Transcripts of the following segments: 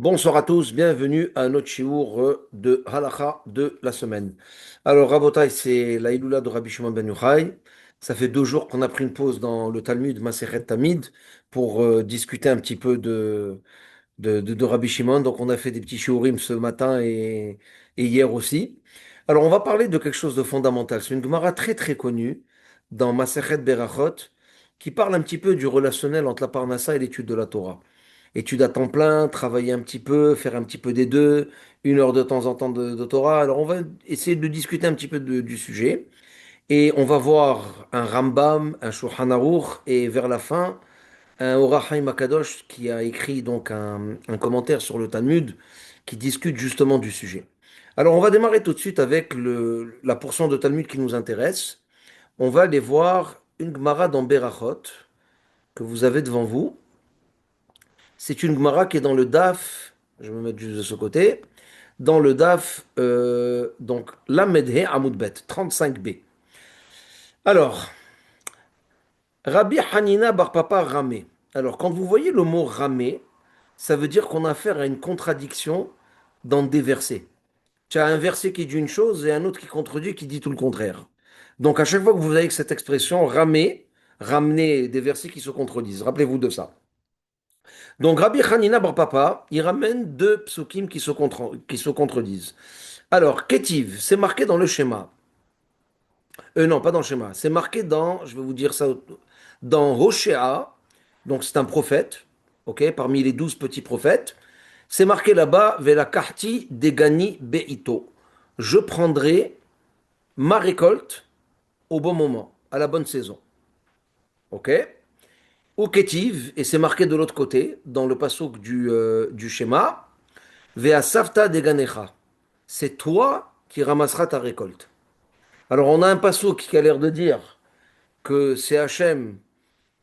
Bonsoir à tous, bienvenue à notre shiur de Halakha de la semaine. Alors, Rabotai, c'est la Iloula de Rabbi Shimon ben Yochai. Ça fait 2 jours qu'on a pris une pause dans le Talmud Masechet Tamid pour discuter un petit peu de Rabbi Shimon. Donc, on a fait des petits shiurim ce matin et hier aussi. Alors, on va parler de quelque chose de fondamental. C'est une Gemara très très connue dans Masechet Berachot qui parle un petit peu du relationnel entre la Parnassa et l'étude de la Torah. Études à temps plein, travailler un petit peu, faire un petit peu des deux, 1 heure de temps en temps de Torah. Alors on va essayer de discuter un petit peu du sujet et on va voir un Rambam, un Shulchan Aruch et vers la fin un Orach Chaim Akadosh qui a écrit donc un commentaire sur le Talmud qui discute justement du sujet. Alors on va démarrer tout de suite avec la portion de Talmud qui nous intéresse. On va aller voir une Gemara dans Berachot que vous avez devant vous. C'est une Gemara qui est dans le DAF, je vais me mettre juste de ce côté, dans le DAF, donc Lamedhe Amoudbet, 35b. Alors, Rabbi Hanina Bar Papa Ramé. Alors, quand vous voyez le mot Ramé, ça veut dire qu'on a affaire à une contradiction dans des versets. Tu as un verset qui dit une chose et un autre qui contredit, qui dit tout le contraire. Donc, à chaque fois que vous avez cette expression Ramé, ramener des versets qui se contredisent. Rappelez-vous de ça. Donc Rabbi Hanina Bar Papa, il ramène deux psukim qui se contredisent. Alors, Ketiv, c'est marqué dans le schéma. Non, pas dans le schéma. C'est marqué dans, je vais vous dire ça, dans Hoshéa, donc c'est un prophète, ok, parmi les 12 petits prophètes. C'est marqué là-bas, Vela Karti Degani Beito. Je prendrai ma récolte au bon moment, à la bonne saison. Ok? Ou Ketiv, et c'est marqué de l'autre côté, dans le passouk du schéma. Vea savta deganecha. C'est toi qui ramasseras ta récolte. Alors on a un passouk qui a l'air de dire que c'est Hachem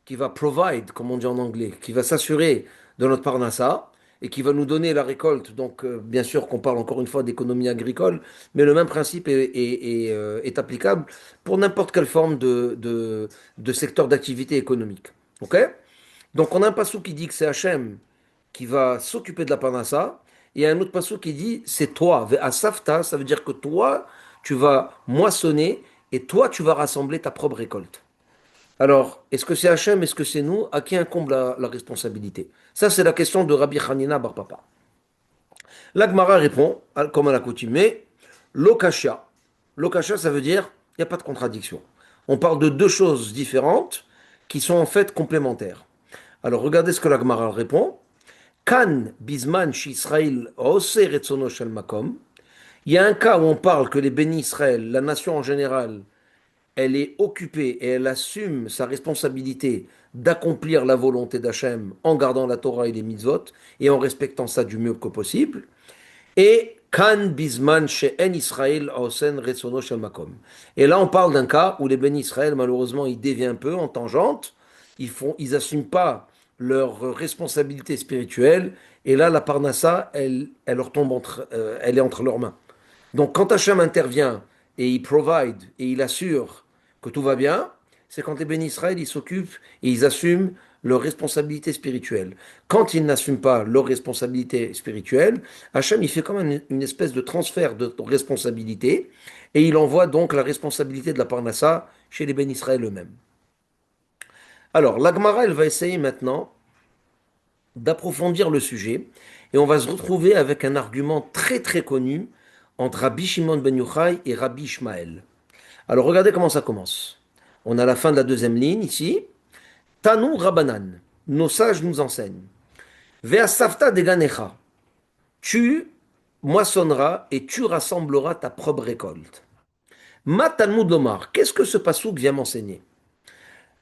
qui va provide, comme on dit en anglais, qui va s'assurer de notre parnassa et qui va nous donner la récolte. Donc bien sûr qu'on parle encore une fois d'économie agricole, mais le même principe est applicable pour n'importe quelle forme de secteur d'activité économique. Ok? Donc on a un passouk qui dit que c'est Hachem qui va s'occuper de la parnassa. Et un autre passage qui dit, c'est toi. Asafta, ça veut dire que toi, tu vas moissonner et toi, tu vas rassembler ta propre récolte. Alors, est-ce que c'est Hachem, est-ce que c'est nous? À qui incombe la responsabilité? Ça, c'est la question de Rabbi Hanina Bar Papa. L'Agmara répond, comme à l'accoutumée, Lokasha. Lokasha, ça veut dire, il n'y a pas de contradiction. On parle de deux choses différentes qui sont en fait complémentaires. Alors, regardez ce que l'Agmara répond. Kan bisman Israël retsono shel makom. Il y a un cas où on parle que les bénis Israël, la nation en général, elle est occupée et elle assume sa responsabilité d'accomplir la volonté d'Hachem en gardant la Torah et les mitzvot et en respectant ça du mieux que possible. Et kan bisman she'en Israël osen retsono shel makom. Et là, on parle d'un cas où les bénis Israël, malheureusement, ils dévient un peu en tangente. Ils assument pas leur responsabilité spirituelle. Et là, la parnassa, elle leur tombe elle est entre leurs mains. Donc, quand Hachem intervient et il provide et il assure que tout va bien, c'est quand les bénis Israël, ils s'occupent et ils assument leur responsabilité spirituelle. Quand ils n'assument pas leur responsabilité spirituelle, Hachem, il fait comme une espèce de transfert de responsabilité et il envoie donc la responsabilité de la parnassa chez les bénis Israël eux-mêmes. Alors, l'Agmara, elle va essayer maintenant d'approfondir le sujet et on va se retrouver avec un argument très très connu entre Rabbi Shimon ben Yochai et Rabbi Ishmael. Alors regardez comment ça commence. On a la fin de la deuxième ligne ici. Tanou Rabanan, nos sages nous enseignent. Vea Safta Deganecha, tu moissonneras et tu rassembleras ta propre récolte. Ma Talmud Lomar, qu'est-ce que ce passouk vient m'enseigner?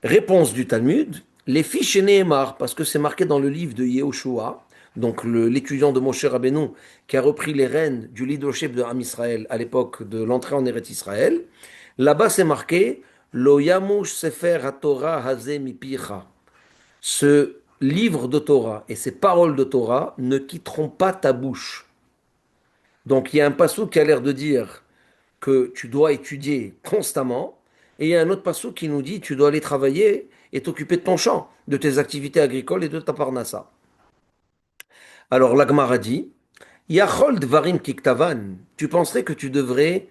Réponse du Talmud, les fiches Nehemar, parce que c'est marqué dans le livre de Yehoshua, donc l'étudiant de Moshe Rabbeinu, qui a repris les rênes du leadership de Ham Israël à l'époque de l'entrée en Eretz Israël. Là-bas, c'est marqué Lo yamush sefer haTorah hazeh mipicha. Ce livre de Torah et ces paroles de Torah ne quitteront pas ta bouche. Donc il y a un passage qui a l'air de dire que tu dois étudier constamment, et il y a un autre passage qui nous dit tu dois aller travailler et t'occuper de ton champ, de tes activités agricoles et de ta parnassa. Alors la Gemara dit, Yachol dvarim kiktavan, tu penserais que tu devrais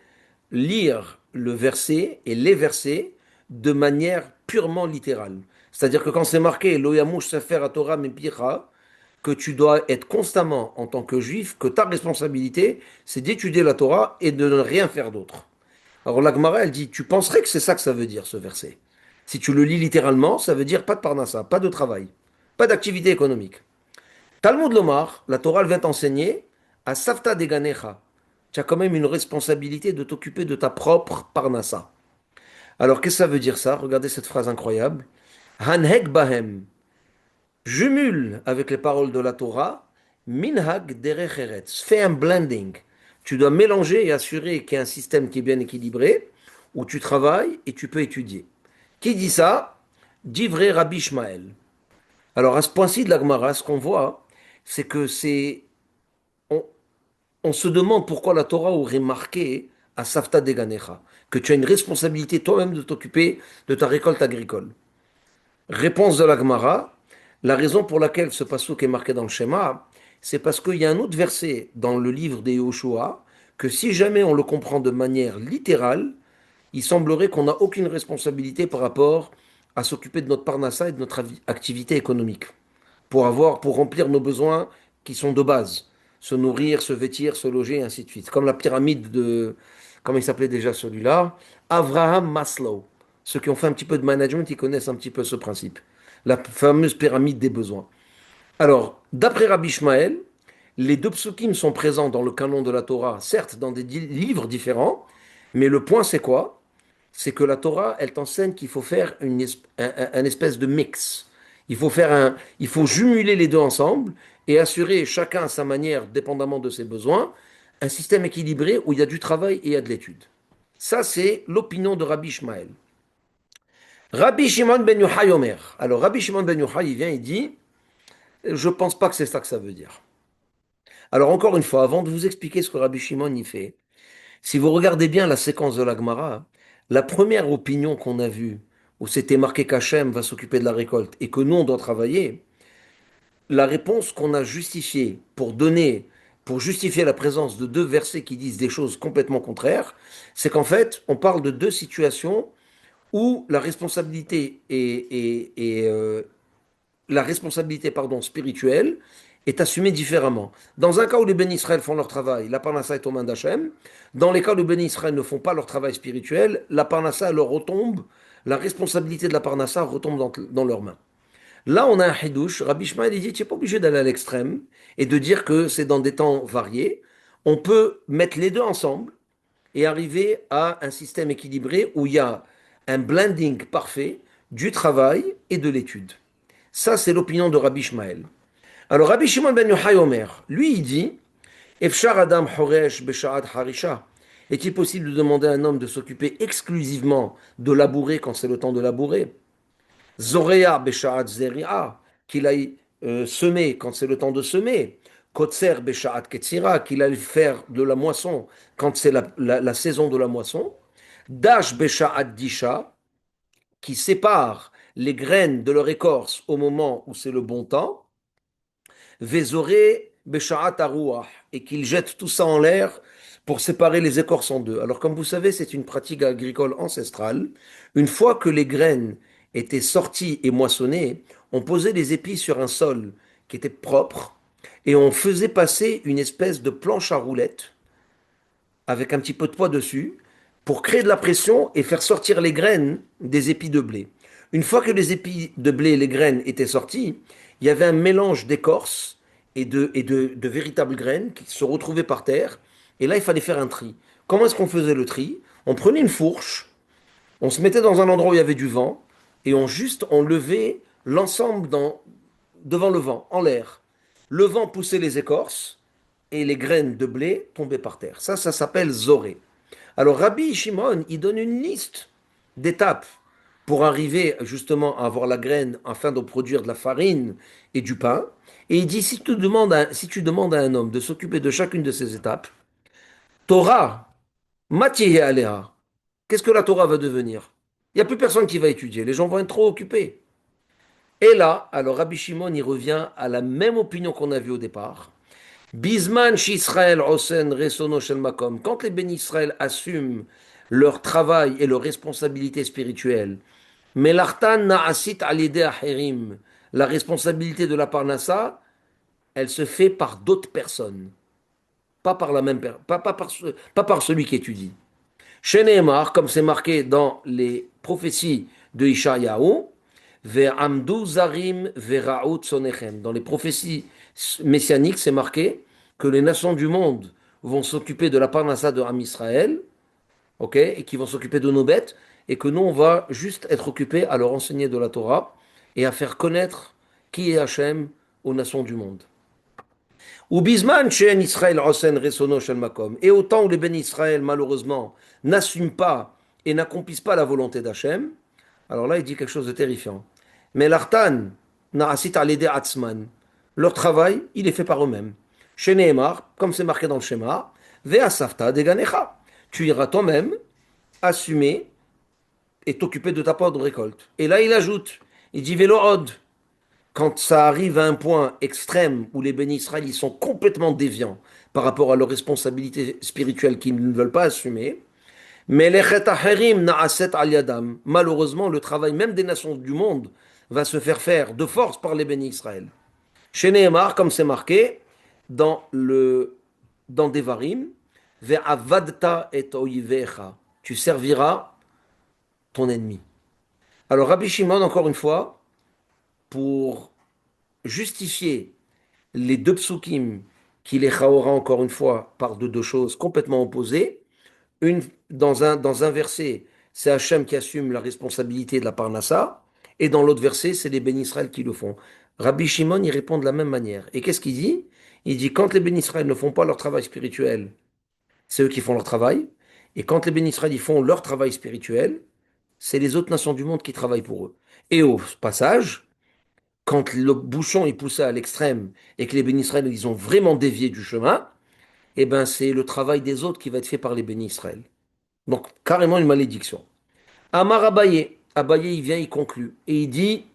lire le verset et les versets de manière purement littérale. C'est-à-dire que quand c'est marqué Lo yamush sefer Torah mepicha, que tu dois être constamment en tant que juif, que ta responsabilité, c'est d'étudier la Torah et de ne rien faire d'autre. Alors la Gemara, elle dit, tu penserais que c'est ça que ça veut dire, ce verset. Si tu le lis littéralement, ça veut dire pas de parnassa, pas de travail, pas d'activité économique. Talmud Lomar, la Torah, elle vient t'enseigner à Safta Deganecha. Tu as quand même une responsabilité de t'occuper de ta propre parnassa. Alors qu'est-ce que ça veut dire ça? Regardez cette phrase incroyable. Hanhek Bahem, jumule avec les paroles de la Torah, minhag derech eretz. Fais un blending. Tu dois mélanger et assurer qu'il y a un système qui est bien équilibré, où tu travailles et tu peux étudier. Qui dit ça? Divrei Rabbi Ishmael. Alors à ce point-ci de la Gemara, ce qu'on voit, c'est que on, on se demande pourquoi la Torah aurait marqué à Safta Deganecha, que tu as une responsabilité toi-même de t'occuper de ta récolte agricole. Réponse de la Gemara, la raison pour laquelle ce passouk est marqué dans le schéma, c'est parce qu'il y a un autre verset dans le livre des Yoshua que si jamais on le comprend de manière littérale, il semblerait qu'on n'a aucune responsabilité par rapport à s'occuper de notre parnassa et de notre activité économique pour remplir nos besoins qui sont de base. Se nourrir, se vêtir, se loger, et ainsi de suite. Comme la pyramide de, comment il s'appelait déjà celui-là? Abraham Maslow. Ceux qui ont fait un petit peu de management, ils connaissent un petit peu ce principe. La fameuse pyramide des besoins. Alors, d'après Rabbi Ishmael, les deux psukim sont présents dans le canon de la Torah, certes dans des livres différents, mais le point c'est quoi? C'est que la Torah, elle t'enseigne qu'il faut faire un espèce de mix. Il faut jumeler les deux ensemble et assurer chacun à sa manière, dépendamment de ses besoins, un système équilibré où il y a du travail et il y a de l'étude. Ça, c'est l'opinion de Rabbi Ishmael. Rabbi Shimon ben Yochai Omer. Alors, Rabbi Shimon ben Yochai, il vient et dit, je pense pas que c'est ça que ça veut dire. Alors, encore une fois, avant de vous expliquer ce que Rabbi Shimon y fait, si vous regardez bien la séquence de la Gemara, la première opinion qu'on a vue, où c'était marqué qu'Hachem va s'occuper de la récolte et que nous, on doit travailler, la réponse qu'on a justifiée pour justifier la présence de deux versets qui disent des choses complètement contraires, c'est qu'en fait, on parle de deux situations où la responsabilité la responsabilité pardon, spirituelle est assumée différemment. Dans un cas où les bénis Israël font leur travail, la parnassa est aux mains d'Hachem. Dans les cas où les bénis Israël ne font pas leur travail spirituel, la parnassa leur retombe, la responsabilité de la parnassa retombe dans leurs mains. Là, on a un hidouche. Rabbi Ishmael il dit, tu n'es pas obligé d'aller à l'extrême et de dire que c'est dans des temps variés. On peut mettre les deux ensemble et arriver à un système équilibré où il y a un blending parfait du travail et de l'étude. Ça, c'est l'opinion de Rabbi Ishmael. Alors, Rabbi Shimon ben Yochai Omer, lui, il dit, Efshar Adam Horesh Besha'at Harisha. Est-il possible de demander à un homme de s'occuper exclusivement de labourer quand c'est le temps de labourer? Zorea Besha'at Zeria, qu'il aille semer quand c'est le temps de semer. Kotser Besha'at Ketzira, qu'il aille faire de la moisson quand c'est la saison de la moisson. Dash Besha'at Disha, qui sépare les graines de leur écorce au moment où c'est le bon temps. Vezoré Besha'at Aruach, et qu'il jette tout ça en l'air pour séparer les écorces en deux. Alors, comme vous savez, c'est une pratique agricole ancestrale. Une fois que les graines étaient sorties et moissonnées, on posait les épis sur un sol qui était propre et on faisait passer une espèce de planche à roulettes avec un petit peu de poids dessus pour créer de la pression et faire sortir les graines des épis de blé. Une fois que les épis de blé et les graines étaient sortis, il y avait un mélange d'écorce et de véritables graines qui se retrouvaient par terre. Et là, il fallait faire un tri. Comment est-ce qu'on faisait le tri? On prenait une fourche, on se mettait dans un endroit où il y avait du vent, et on levait l'ensemble devant le vent, en l'air. Le vent poussait les écorces, et les graines de blé tombaient par terre. Ça s'appelle zoré. Alors Rabbi Shimon, il donne une liste d'étapes pour arriver justement à avoir la graine afin de produire de la farine et du pain. Et il dit, si tu demandes à un homme de s'occuper de chacune de ces étapes, Torah, matiye aléa, qu'est-ce que la Torah va devenir? Il n'y a plus personne qui va étudier, les gens vont être trop occupés. Et là, alors Rabbi Shimon, il revient à la même opinion qu'on a vue au départ. Bisman Israël Osen Resono Shel Makom. Quand les bénis Israël assument leur travail et leur responsabilité spirituelle, Melartan Naasit Alide Acherim, la responsabilité de la Parnassa, elle se fait par d'autres personnes, pas par la même pas par celui qui étudie. Chez Nehemar, comme c'est marqué dans les prophéties de Ishayahu, Ve'amdu zarim ve'ra'ut sonechem. Dans les prophéties messianiques, c'est marqué que les nations du monde vont s'occuper de la parnassa de Ham Israël, ok, et qui vont s'occuper de nos bêtes, et que nous, on va juste être occupés à leur enseigner de la Torah et à faire connaître qui est Hachem aux nations du monde. Ou bisman she'en Israël osen resono shel makom. Et au temps où les bénis Israël, malheureusement, n'assument pas et n'accomplissent pas la volonté d'Hachem, alors là, il dit quelque chose de terrifiant. Mais l'artan, na'asit alede atzman. Leur travail, il est fait par eux-mêmes. Chez Nehemar, comme c'est marqué dans le schéma, ve'asafta deganecha. Tu iras toi-même assumer et t'occuper de ta part de récolte. Et là, il ajoute, il dit vélo od. Quand ça arrive à un point extrême où les bénis Israël ils sont complètement déviants par rapport à leurs responsabilités spirituelles qu'ils ne veulent pas assumer, Melechet acherim na'aset al yadam. Malheureusement, le travail même des nations du monde va se faire de force par les bénis Israël. Chez Nehemar, comme c'est marqué dans Devarim, ve'avadta et oivecha. Tu serviras ton ennemi. Alors Rabbi Shimon, encore une fois, pour justifier les deux psukim qui les chaora encore une fois parlent de deux choses complètement opposées. Une, dans un verset, c'est Hachem qui assume la responsabilité de la parnassa, et dans l'autre verset, c'est les bénis Israël qui le font. Rabbi Shimon y répond de la même manière. Et qu'est-ce qu'il dit? Il dit quand les bénis Israël ne font pas leur travail spirituel, c'est eux qui font leur travail. Et quand les bénis Israël ils font leur travail spirituel, c'est les autres nations du monde qui travaillent pour eux. Et au passage, quand le bouchon est poussé à l'extrême et que les bénis Israël ils ont vraiment dévié du chemin, eh ben c'est le travail des autres qui va être fait par les bénis Israël. Donc carrément une malédiction. Amar Abaye, Abaye il vient, il conclut et il dit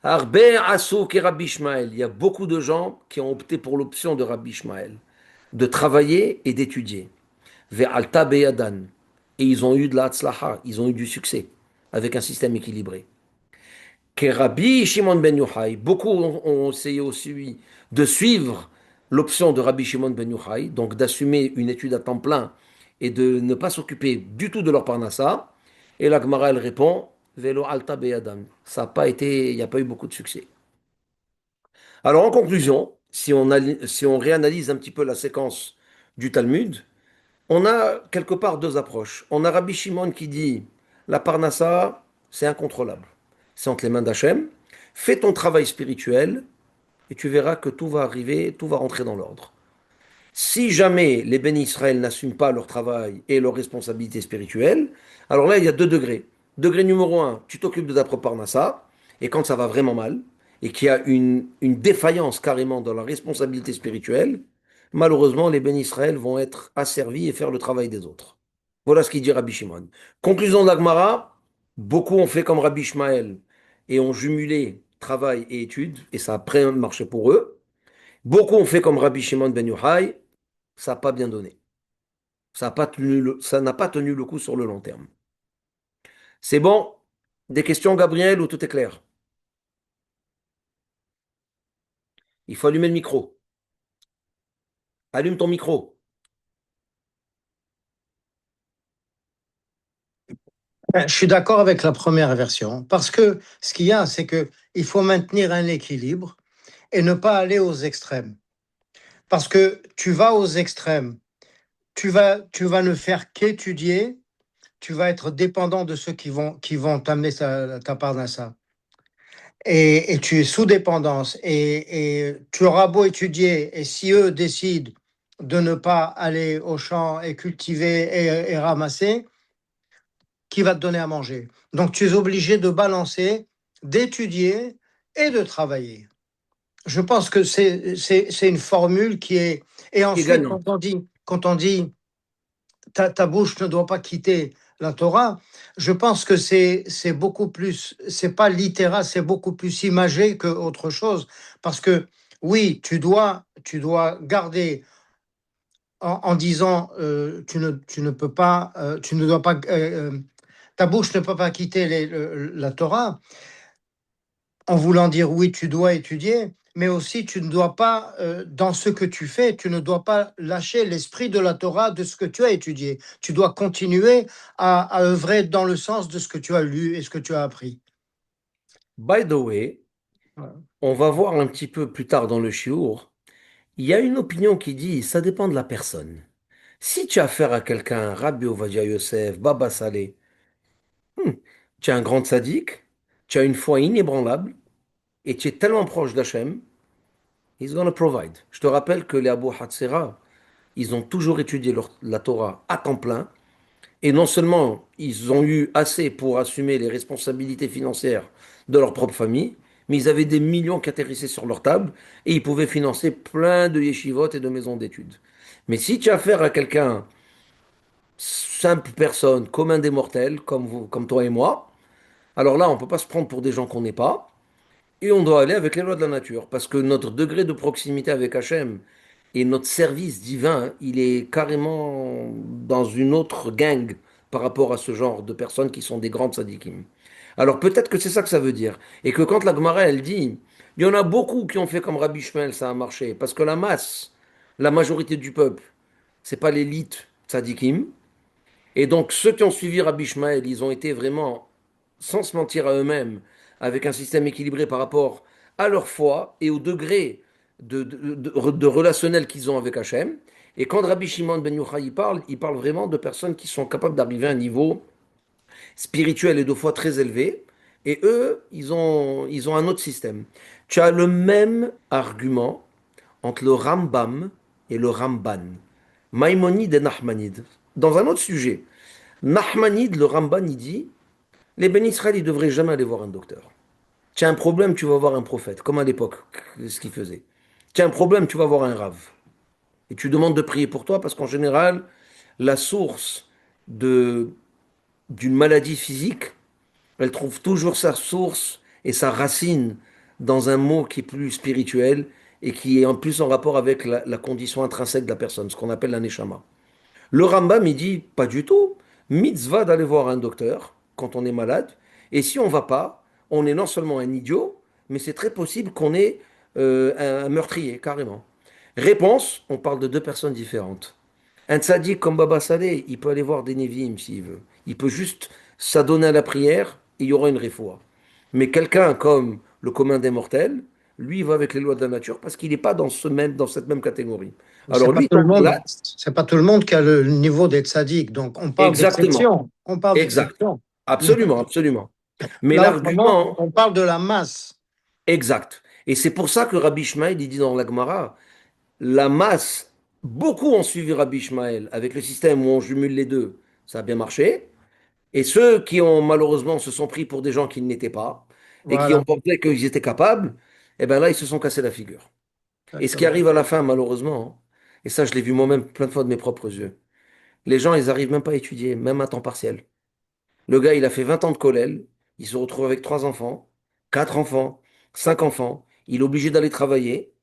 Arbe Asouk et Rabbi Ishmael. Il y a beaucoup de gens qui ont opté pour l'option de Rabbi Ishmael, de travailler et d'étudier. Ve'alta beyadan. Et ils ont eu de la tzlaha, ils ont eu du succès avec un système équilibré. Que Rabbi Shimon ben Yochai, beaucoup ont essayé aussi de suivre l'option de Rabbi Shimon ben Yochai, donc d'assumer une étude à temps plein et de ne pas s'occuper du tout de leur parnassa. Et la Gemara, elle répond, Velo alta beyadam. Ça n'a pas été, il n'y a pas eu beaucoup de succès. Alors en conclusion, si on réanalyse un petit peu la séquence du Talmud, on a quelque part deux approches. On a Rabbi Shimon qui dit, la parnassa, c'est incontrôlable. C'est entre les mains d'Hachem. Fais ton travail spirituel et tu verras que tout va arriver, tout va rentrer dans l'ordre. Si jamais les bénis Israël n'assument pas leur travail et leurs responsabilités spirituelles, alors là, il y a deux degrés. Degré numéro un, tu t'occupes de ta propre parnassa, et quand ça va vraiment mal, et qu'il y a une défaillance carrément dans la responsabilité spirituelle, malheureusement, les bénis Israël vont être asservis et faire le travail des autres. Voilà ce qu'il dit Rabbi Shimon. Conclusion de l'Agmara, beaucoup ont fait comme Rabbi Ishmael et ont jumelé travail et études, et ça a très marché pour eux. Beaucoup ont fait comme Rabbi Shimon ben Yochai, ça n'a pas bien donné. Ça n'a pas tenu le coup sur le long terme. C'est bon? Des questions, Gabriel, ou tout est clair? Il faut allumer le micro. Allume ton micro. Je suis d'accord avec la première version, parce que ce qu'il y a, c'est que il faut maintenir un équilibre et ne pas aller aux extrêmes. Parce que tu vas aux extrêmes, tu vas ne faire qu'étudier, tu vas être dépendant de ceux qui vont t'amener ta part d'un ça. Et tu es sous dépendance et tu auras beau étudier, et si eux décident de ne pas aller au champ et cultiver et ramasser, qui va te donner à manger. Donc, tu es obligé de balancer, d'étudier et de travailler. Je pense que c'est une formule qui est... Et Qui est ensuite, gagnante. quand on dit ta bouche ne doit pas quitter la Torah, je pense que c'est beaucoup plus, c'est pas littéral, c'est beaucoup plus imagé que autre chose. Parce que oui, tu dois garder en disant tu ne peux pas, tu ne dois pas, ta bouche ne peut pas quitter la Torah, en voulant dire oui, tu dois étudier, mais aussi tu ne dois pas, dans ce que tu fais, tu ne dois pas lâcher l'esprit de la Torah de ce que tu as étudié. Tu dois continuer à œuvrer dans le sens de ce que tu as lu et ce que tu as appris. By the way, Voilà. on va voir un petit peu plus tard dans le shiur, il y a une opinion qui dit ça dépend de la personne. Si tu as affaire à quelqu'un, Rabbi Ovadia Yosef, Baba Saleh, hmm, tu es un grand sadique, tu as une foi inébranlable et tu es tellement proche d'Hachem, he's gonna provide. Je te rappelle que les Abu Hatzera, ils ont toujours étudié la Torah à temps plein. Et non seulement ils ont eu assez pour assumer les responsabilités financières de leur propre famille, mais ils avaient des millions qui atterrissaient sur leur table et ils pouvaient financer plein de yeshivot et de maisons d'études. Mais si tu as affaire à quelqu'un, simple personne, commun des mortels, comme vous, comme toi et moi, alors là, on ne peut pas se prendre pour des gens qu'on n'est pas et on doit aller avec les lois de la nature parce que notre degré de proximité avec Hachem et notre service divin, il est carrément dans une autre gang par rapport à ce genre de personnes qui sont des grandes sadikim. Alors peut-être que c'est ça que ça veut dire. Et que quand la Gemara, elle dit, il y en a beaucoup qui ont fait comme Rabbi Shmuel, ça a marché. Parce que la masse, la majorité du peuple, c'est pas l'élite sadikim. Et donc ceux qui ont suivi Rabbi Shmuel, ils ont été vraiment, sans se mentir à eux-mêmes, avec un système équilibré par rapport à leur foi et au degré de relationnel qu'ils ont avec Hachem. Et quand Rabbi Shimon ben Yochai il parle vraiment de personnes qui sont capables d'arriver à un niveau spirituel et de foi très élevé. Et eux, ils ont un autre système. Tu as le même argument entre le Rambam et le Ramban. Maïmonide et Nachmanide. Dans un autre sujet, Nachmanide, le Ramban, il dit, les Ben Israël, ils devraient jamais aller voir un docteur. Tu as un problème, tu vas voir un prophète, comme à l'époque, ce qu'il faisait. Tu as un problème, tu vas voir un rave. Et tu demandes de prier pour toi parce qu'en général, la source de, d'une maladie physique, elle trouve toujours sa source et sa racine dans un mot qui est plus spirituel et qui est en plus en rapport avec la condition intrinsèque de la personne, ce qu'on appelle la neshama. Le Rambam, il dit pas du tout. Mitzvah d'aller voir un docteur quand on est malade. Et si on va pas, on est non seulement un idiot, mais c'est très possible qu'on ait un meurtrier, carrément. Réponse, on parle de deux personnes différentes. Un tzaddik comme Baba Saleh, il peut aller voir des Nevi'im s'il veut. Il peut juste s'adonner à la prière et il y aura une réfoua. Mais quelqu'un comme le commun des mortels, lui, il va avec les lois de la nature parce qu'il n'est pas dans dans cette même catégorie. C'est Alors pas lui, il tout le tombe malade. monde, c'est pas tout le monde qui a le niveau d'être sadique. Donc, on parle Exactement. d'exception. On parle Exact. d'exception. Absolument, absolument. Mais Là, autrement, l'argument, on parle de la masse. exact. Et c'est pour ça que Rabbi Ishmael, il dit dans la Gemara, la masse, beaucoup ont suivi Rabbi Ishmael avec le système où on jumule les deux. Ça a bien marché. Et ceux qui ont malheureusement se sont pris pour des gens qui ne l'étaient pas et qui ont Voilà, pensé qu'ils étaient capables, eh bien là, ils se sont cassés la figure. Et ce qui exactement. arrive à la fin, malheureusement, hein, et ça, je l'ai vu moi-même plein de fois de mes propres yeux, les gens, ils n'arrivent même pas à étudier, même à temps partiel. Le gars, il a fait 20 ans de collèle, il se retrouve avec trois enfants, quatre enfants, cinq enfants, il est obligé d'aller travailler,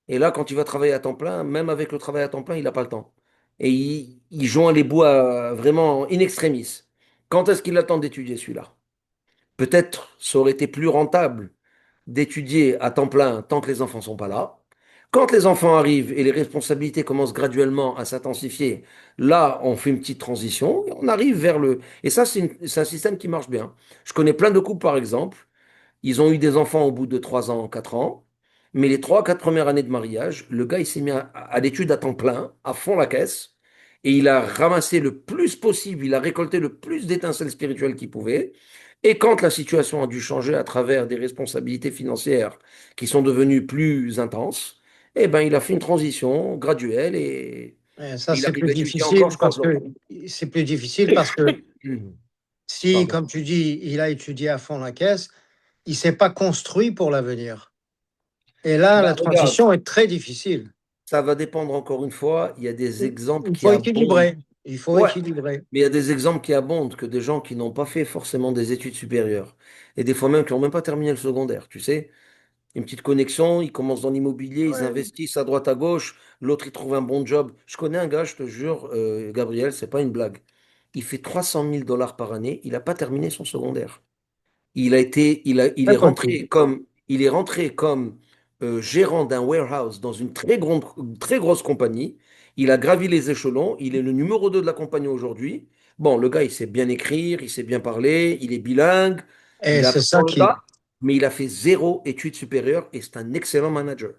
et là, quand il va travailler à temps plein, même avec le travail à temps plein, il n'a pas le temps. Et il joint les bois vraiment in extremis. Quand est-ce qu'il attend d'étudier celui-là? Peut-être ça aurait été plus rentable d'étudier à temps plein tant que les enfants sont pas là. Quand les enfants arrivent et les responsabilités commencent graduellement à s'intensifier, là, on fait une petite transition et on arrive vers le... Et ça, c'est un système qui marche bien. Je connais plein de couples, par exemple, ils ont eu des enfants au bout de 3 ans, 4 ans, mais les 3, 4 premières années de mariage, le gars, il s'est mis à l'étude à temps plein, à fond la caisse, et il a ramassé le plus possible, il a récolté le plus d'étincelles spirituelles qu'il pouvait. Et quand la situation a dû changer à travers des responsabilités financières qui sont devenues plus intenses, eh ben, il a fait une transition graduelle et Et ça, il c'est arrive plus à étudier encore difficile jusqu'en parce que bloc. si, Pardon. comme tu dis, il a étudié à fond la caisse, il s'est pas construit pour l'avenir. Et là, Bah, la regarde, transition est très difficile. ça va dépendre encore une fois. Il y a des exemples Il qui faut abondent. équilibrer. Il faut Ouais, équilibrer. mais il y a des exemples qui abondent, que des gens qui n'ont pas fait forcément des études supérieures, et des fois même qui n'ont même pas terminé le secondaire, tu sais. Une petite connexion, ils commencent dans l'immobilier, ils Ouais. investissent à droite à gauche, l'autre il trouve un bon job. Je connais un gars, je te jure, Gabriel, c'est pas une blague. Il fait 300 000 $ par année, il n'a pas terminé son secondaire. Très possible. Il est rentré comme gérant d'un warehouse dans une très grosse compagnie. Il a gravi les échelons. Il est le numéro 2 de la compagnie aujourd'hui. Bon, le gars, il sait bien écrire, il sait bien parler, il est bilingue, Et il a c'est appris dans ça le tas, mais il a fait zéro études supérieures et c'est un excellent manager.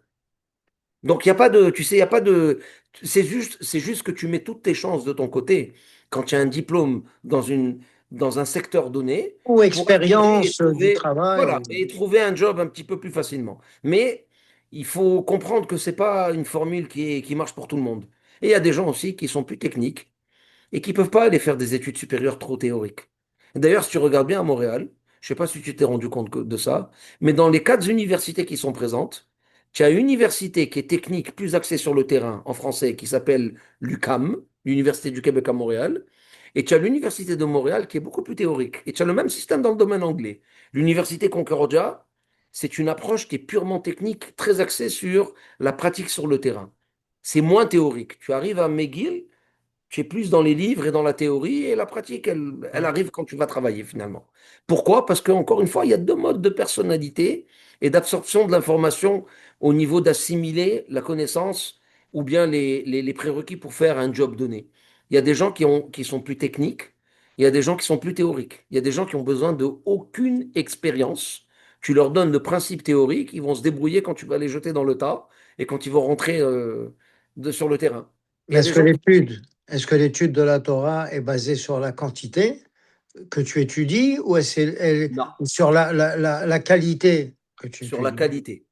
Donc, il n'y a pas de, tu sais, il y a pas de, c'est juste que tu mets toutes tes chances de ton côté quand tu as un diplôme dans un secteur donné ou pour aspirer et expérience du trouver, voilà, travail. et trouver un job un petit peu plus facilement. Mais il faut comprendre que c'est pas une formule qui marche pour tout le monde. Et il y a des gens aussi qui sont plus techniques et qui ne peuvent pas aller faire des études supérieures trop théoriques. D'ailleurs, si tu regardes bien à Montréal, je ne sais pas si tu t'es rendu compte de ça, mais dans les quatre universités qui sont présentes, tu as une université qui est technique, plus axée sur le terrain en français, qui s'appelle l'UQAM, l'Université du Québec à Montréal, et tu as l'Université de Montréal qui est beaucoup plus théorique. Et tu as le même système dans le domaine anglais. L'Université Concordia, c'est une approche qui est purement technique, très axée sur la pratique sur le terrain. C'est moins théorique. Tu arrives à McGill, tu es plus dans les livres et dans la théorie, et la pratique, elle Ouais. arrive quand tu vas travailler finalement. Pourquoi? Parce qu'encore une fois, il y a deux modes de personnalité et d'absorption de l'information au niveau d'assimiler la connaissance ou bien les prérequis pour faire un job donné. Il y a des gens qui sont plus techniques, il y a des gens qui sont plus théoriques, il y a des gens qui ont besoin de aucune expérience. Tu leur donnes le principe théorique, ils vont se débrouiller quand tu vas les jeter dans le tas et quand ils vont rentrer sur le terrain. Et il Mais y a des gens qui... est-ce que l'étude de la Torah est basée sur la quantité que tu étudies ou Non. sur la qualité que tu Sur la étudies? qualité.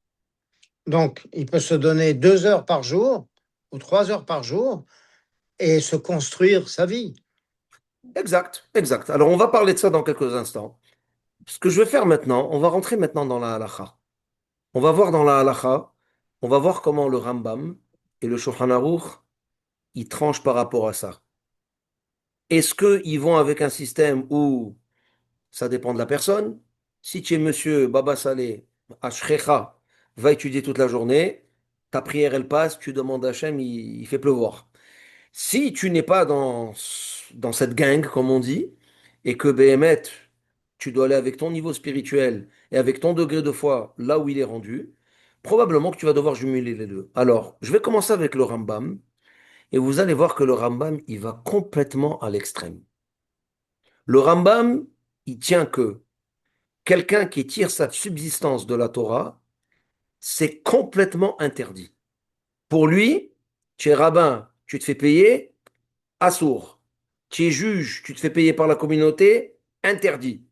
Donc, il peut se donner 2 heures par jour ou 3 heures par jour et se construire sa vie. Exact, exact. Alors, on va parler de ça dans quelques instants. Ce que je vais faire maintenant, on va rentrer maintenant dans la halakha. On va voir dans la halakha, on va voir comment le Rambam et le Shulchan Aruch, ils tranchent par rapport à ça. Est-ce qu'ils vont avec un système où ça dépend de la personne? Si tu es monsieur Baba Saleh, Ashrecha, va étudier toute la journée, ta prière elle passe, tu demandes à Hachem, il fait pleuvoir. Si tu n'es pas dans cette gang, comme on dit, et que Béhémet, tu dois aller avec ton niveau spirituel et avec ton degré de foi là où il est rendu, probablement que tu vas devoir jumeler les deux. Alors, je vais commencer avec le Rambam, et vous allez voir que le Rambam, il va complètement à l'extrême. Le Rambam, il tient que quelqu'un qui tire sa subsistance de la Torah, c'est complètement interdit. Pour lui, tu es rabbin, tu te fais payer, assourd. Tu es juge, tu te fais payer par la communauté, interdit.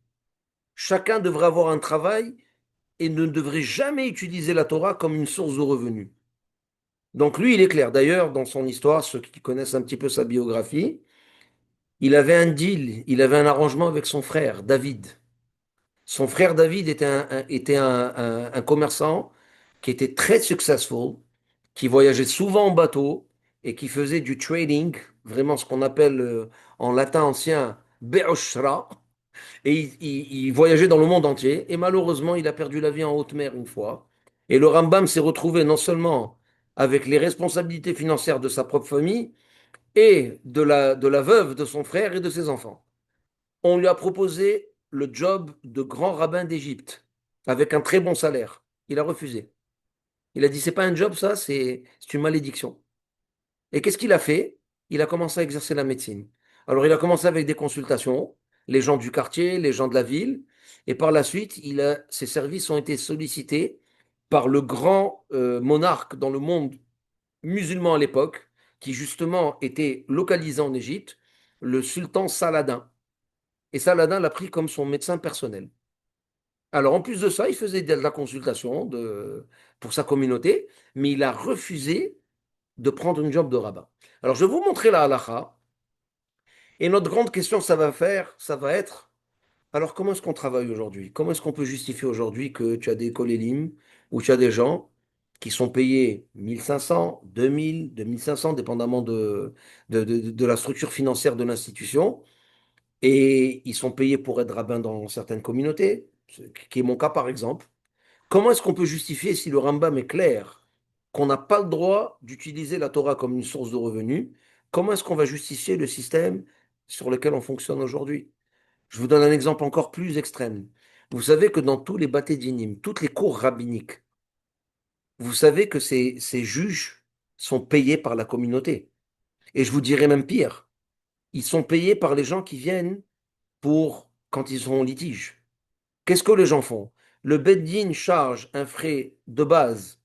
Chacun devrait avoir un travail et ne devrait jamais utiliser la Torah comme une source de revenus. Donc lui, il est clair. D'ailleurs, dans son histoire, ceux qui connaissent un petit peu sa biographie, il avait un deal, il avait un arrangement avec son frère, David. Son frère David était un commerçant qui était très successful, qui voyageait souvent en bateau et qui faisait du trading, vraiment ce qu'on appelle en latin ancien be'oshra, et il voyageait dans le monde entier. Et malheureusement, il a perdu la vie en haute mer une fois. Et le Rambam s'est retrouvé non seulement avec les responsabilités financières de sa propre famille et de la veuve de son frère et de ses enfants. On lui a proposé le job de grand rabbin d'Égypte avec un très bon salaire. Il a refusé. Il a dit, c'est pas un job, ça, c'est une malédiction. Et qu'est-ce qu'il a fait? Il a commencé à exercer la médecine. Alors, il a commencé avec des consultations, les gens du quartier, les gens de la ville, et par la suite, ses services ont été sollicités par le grand monarque dans le monde musulman à l'époque, qui justement était localisé en Égypte, le sultan Saladin. Et Saladin l'a pris comme son médecin personnel. Alors, en plus de ça, il faisait de la consultation pour sa communauté, mais il a refusé de prendre une job de rabbin. Alors, je vais vous montrer la halakha. Et notre grande question, ça va être, alors comment est-ce qu'on travaille aujourd'hui? Comment est-ce qu'on peut justifier aujourd'hui que tu as des kolélim ou tu as des gens? qui sont payés 1500, 2000, 2500, dépendamment de la structure financière de l'institution. Et ils sont payés pour être rabbins dans certaines communautés, ce qui est mon cas par exemple. Comment est-ce qu'on peut justifier, si le Rambam est clair, qu'on n'a pas le droit d'utiliser la Torah comme une source de revenus? Comment est-ce qu'on va justifier le système sur lequel on fonctionne aujourd'hui? Je vous donne un exemple encore plus extrême. Vous savez que dans tous les bâtés dinim, toutes les cours rabbiniques, vous savez que ces juges sont payés par la communauté. Et je vous dirais même pire, ils sont payés par les gens qui viennent pour quand ils sont en litige. Qu'est-ce que les gens font? Le Beddin charge un frais de base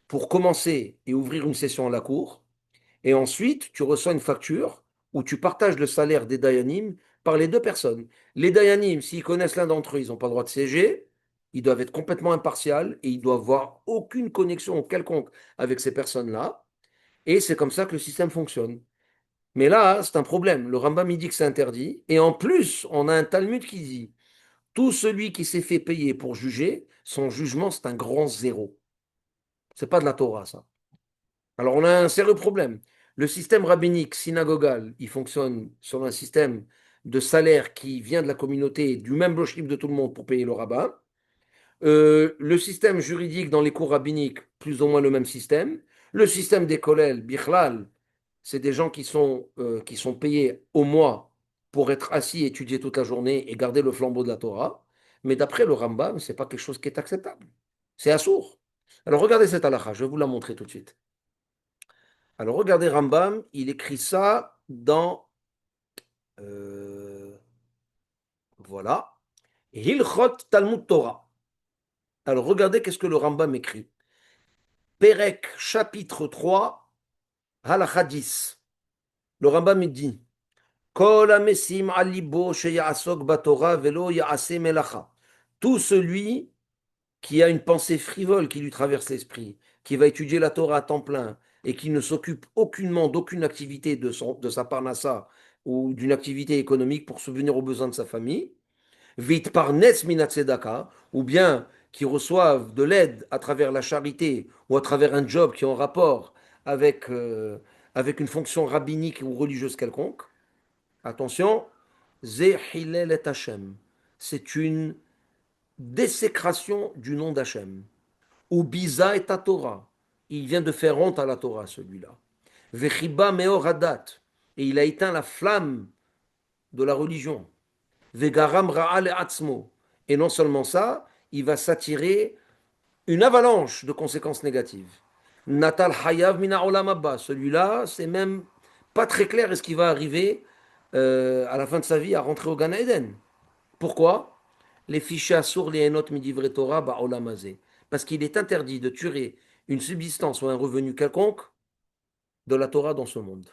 pour commencer et ouvrir une session à la cour, et ensuite tu reçois une facture où tu partages le salaire des Dayanim par les deux personnes. Les Dayanim, s'ils connaissent l'un d'entre eux, ils n'ont pas le droit de siéger, ils doivent être complètement impartials et ils doivent avoir aucune connexion quelconque avec ces personnes-là, et c'est comme ça que le système fonctionne. Mais là, c'est un problème. Le Rambam il dit que c'est interdit, et en plus, on a un Talmud qui dit tout celui qui s'est fait payer pour juger, son jugement, c'est un grand zéro. C'est pas de la Torah, ça. Alors, on a un sérieux problème. Le système rabbinique synagogal, il fonctionne sur un système de salaire qui vient de la communauté, du même logique de tout le monde pour payer le rabbin. Le système juridique dans les cours rabbiniques, plus ou moins le même système. Le système des kollel, bichlal, c'est des gens qui sont payés au mois pour être assis, étudier toute la journée et garder le flambeau de la Torah. Mais d'après le Rambam, ce n'est pas quelque chose qui est acceptable. C'est assourd. Alors regardez cette halakha, je vais vous la montrer tout de suite. Alors regardez Rambam, il écrit ça dans, euh, voilà, Hilchot Talmud Torah. Alors regardez qu'est-ce que le Rambam écrit. Perek, chapitre 3, halakha 10. Le Rambam il dit, Kol hamesim al libo sheya'asok batorah velo ya'aseh melacha. Tout celui qui a une pensée frivole qui lui traverse l'esprit, qui va étudier la Torah à temps plein et qui ne s'occupe aucunement d'aucune activité de sa parnassa ou d'une activité économique pour subvenir aux besoins de sa famille, vit parnes minat tzedaka, ou bien qui reçoivent de l'aide à travers la charité ou à travers un job qui est en rapport avec, avec une fonction rabbinique ou religieuse quelconque. Attention, Ze Hillel et Hashem. C'est une désécration du nom d'Hachem. Ou Biza et Torah. Il vient de faire honte à la Torah, celui-là. Vechiba meor hadat. Et il a éteint la flamme de la religion. Vegaram ra'al atzmo. Et non seulement ça, il va s'attirer une avalanche de conséquences négatives. Natal Hayav Mina Olam Abba. Celui-là, c'est même pas très clair est-ce qu'il va arriver à la fin de sa vie à rentrer au Gan Eden. Pourquoi? Les fichiers assour les enot midivre Torah ba Olam Hazeh. Parce qu'il est interdit de tuer une subsistance ou un revenu quelconque de la Torah dans ce monde.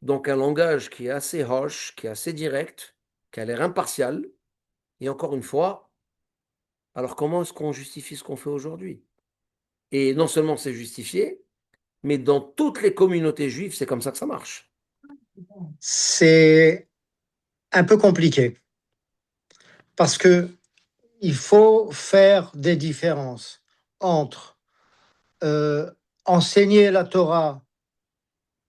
Donc un langage qui est assez hoche, qui est assez direct, qui a l'air impartial. Et encore une fois, alors comment est-ce qu'on justifie ce qu'on fait aujourd'hui? Et non seulement c'est justifié, mais dans toutes les communautés juives, c'est comme ça que ça marche. C'est un peu compliqué parce que il faut faire des différences entre euh, enseigner la Torah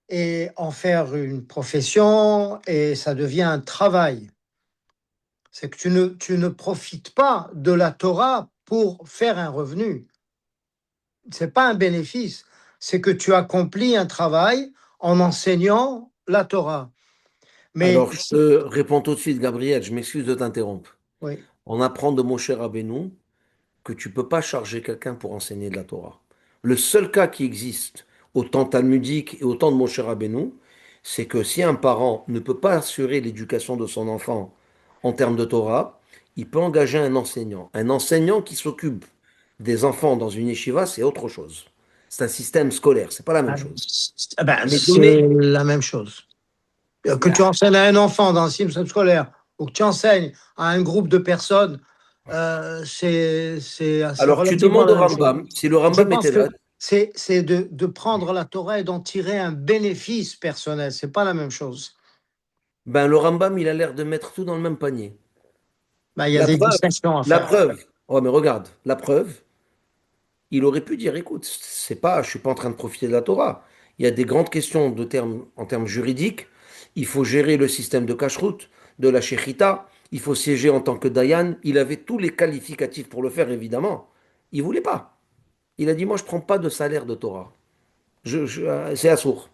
et en faire une profession et ça devient un travail. C'est que tu ne profites pas de la Torah pour faire un revenu. C'est pas un bénéfice. C'est que tu accomplis un travail en enseignant la Torah. Mais Alors, je te réponds tout de suite, Gabriel, je m'excuse de t'interrompre. oui, On apprend de Moshe Rabbeinu que tu ne peux pas charger quelqu'un pour enseigner de la Torah. Le seul cas qui existe au temps talmudique et au temps de Moshe Rabbeinu, c'est que si un parent ne peut pas assurer l'éducation de son enfant en termes de Torah, il peut engager un enseignant. Un enseignant qui s'occupe des enfants dans une yeshiva, c'est autre chose. C'est un système scolaire, c'est pas la même chose. ben, Mais c'est donner, la même chose. Que tu ah, enseignes à un enfant dans un système scolaire ou que tu enseignes à un groupe de personnes, c'est alors tu relativement demandes la au même chose. Rambam, si le Je Rambam pense était que là, c'est de prendre la Torah et d'en tirer un bénéfice personnel. C'est pas la même chose. ben le Rambam, il a l'air de mettre tout dans le même panier. Ben, il y a La des preuve, distinctions à la faire. preuve. Oh, mais regarde, la preuve, il aurait pu dire, écoute, c'est pas, je suis pas en train de profiter de la Torah. Il y a des grandes questions en termes juridiques. Il faut gérer le système de cache-route, de la shechita. Il faut siéger en tant que Dayan. Il avait tous les qualificatifs pour le faire, évidemment. Il voulait pas. Il a dit, moi, je prends pas de salaire de Torah. C'est assourd.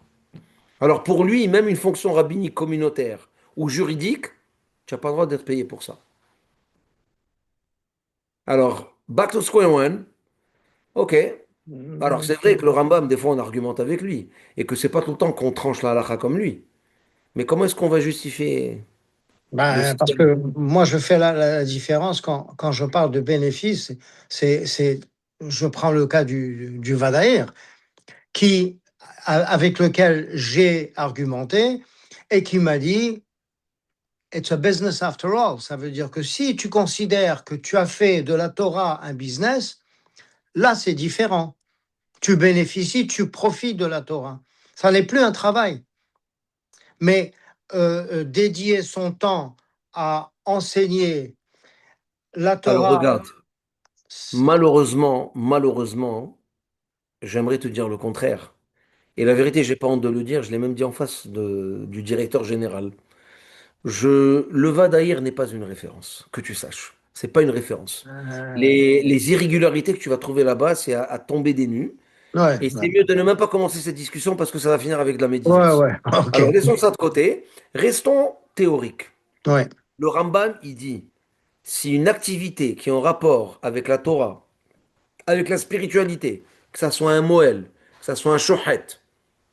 Alors pour lui, même une fonction rabbinique communautaire ou juridique, tu n'as pas le droit d'être payé pour ça. Alors, back to square one, ok. Alors c'est vrai que le Rambam, des fois, on argumente avec lui et que c'est pas tout le temps qu'on tranche la halakha comme lui. Mais comment est-ce qu'on va justifier le Ben, parce système? que moi, je fais la différence quand je parle de bénéfice, c'est, je prends le cas du Vadaïr, avec lequel j'ai argumenté et qui m'a dit, It's a business after all. Ça veut dire que si tu considères que tu as fait de la Torah un business, là, c'est différent. Tu bénéficies, tu profites de la Torah. Ça n'est plus un travail. Mais dédier son temps à enseigner la Alors Torah, regarde, malheureusement, j'aimerais te dire le contraire. Et la vérité, j'ai pas honte de le dire, je l'ai même dit en face du directeur général. Le Vadaïr n'est pas une référence, que tu saches. C'est pas une référence. euh, Les irrégularités que tu vas trouver là-bas, c'est à tomber des nues. ouais, Et ouais, c'est mieux de ne même pas commencer cette discussion parce que ça va finir avec de la ouais, médisance. ouais, ok, Alors, laissons ça de côté. Restons théoriques. ouais, Le Ramban, il dit, si une activité qui est en rapport avec la Torah, avec la spiritualité, que ça soit un Moël, que ça soit un Shohet,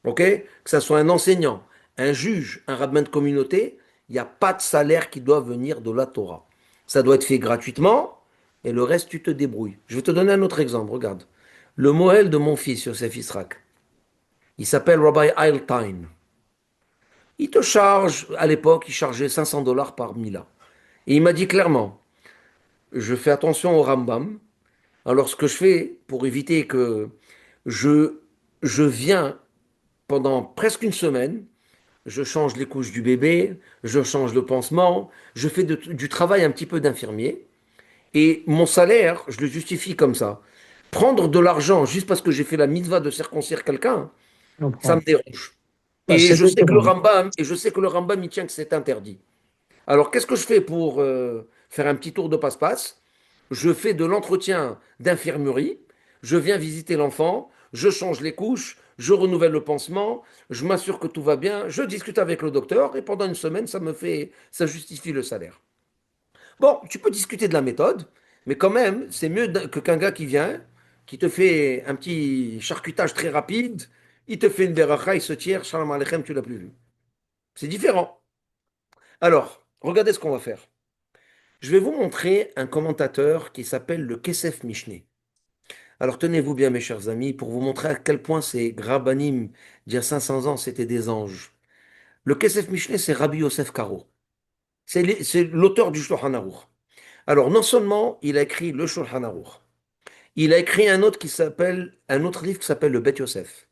ok? Que ça soit un enseignant, un juge, un rabbin de communauté, il n'y a pas de salaire qui doit venir de la Torah. Ça doit être fait gratuitement et le reste, tu te débrouilles. Je vais te donner un autre exemple. Regarde. Le Moël de mon fils, Yosef Israq, il s'appelle Rabbi Eilstein. Il te charge, à l'époque, il chargeait 500 dollars par Mila. Et il m'a dit clairement, je fais attention au Rambam. Alors, ce que je fais pour éviter que je, je viens pendant presque une semaine, je change les couches du bébé, je change le pansement, je fais du travail un petit peu d'infirmier. Et mon salaire, je le justifie comme ça. Prendre de l'argent juste parce que j'ai fait la mitzvah de circoncire quelqu'un, je ça comprends. me dérange. Bah, Et c'est je sais que le différent. Rambam, et je sais que le Rambam, il tient que c'est interdit. Alors, qu'est-ce que je fais pour faire un petit tour de passe-passe? Je fais de l'entretien d'infirmerie, je viens visiter l'enfant, je change les couches, je renouvelle le pansement, je m'assure que tout va bien, je discute avec le docteur et pendant une semaine, ça justifie le salaire. Bon, tu peux discuter de la méthode, mais quand même, c'est mieux que qu'un gars qui vient, qui te fait un petit charcutage très rapide, il te fait une beracha, il se tire, shalom aleichem, tu l'as plus vu. C'est différent. Alors, regardez ce qu'on va faire. Je vais vous montrer un commentateur qui s'appelle le Kesef Mishneh. Alors tenez-vous bien, mes chers amis, pour vous montrer à quel point ces Grabanim, d'il y a 500 ans, c'était des anges. Le Kesef Mishneh, c'est Rabbi Yosef Karo. C'est l'auteur du Shulchan Aruch. Alors, non seulement il a écrit le Shulchan Aruch, il a écrit un autre livre qui s'appelle le Bet Yosef.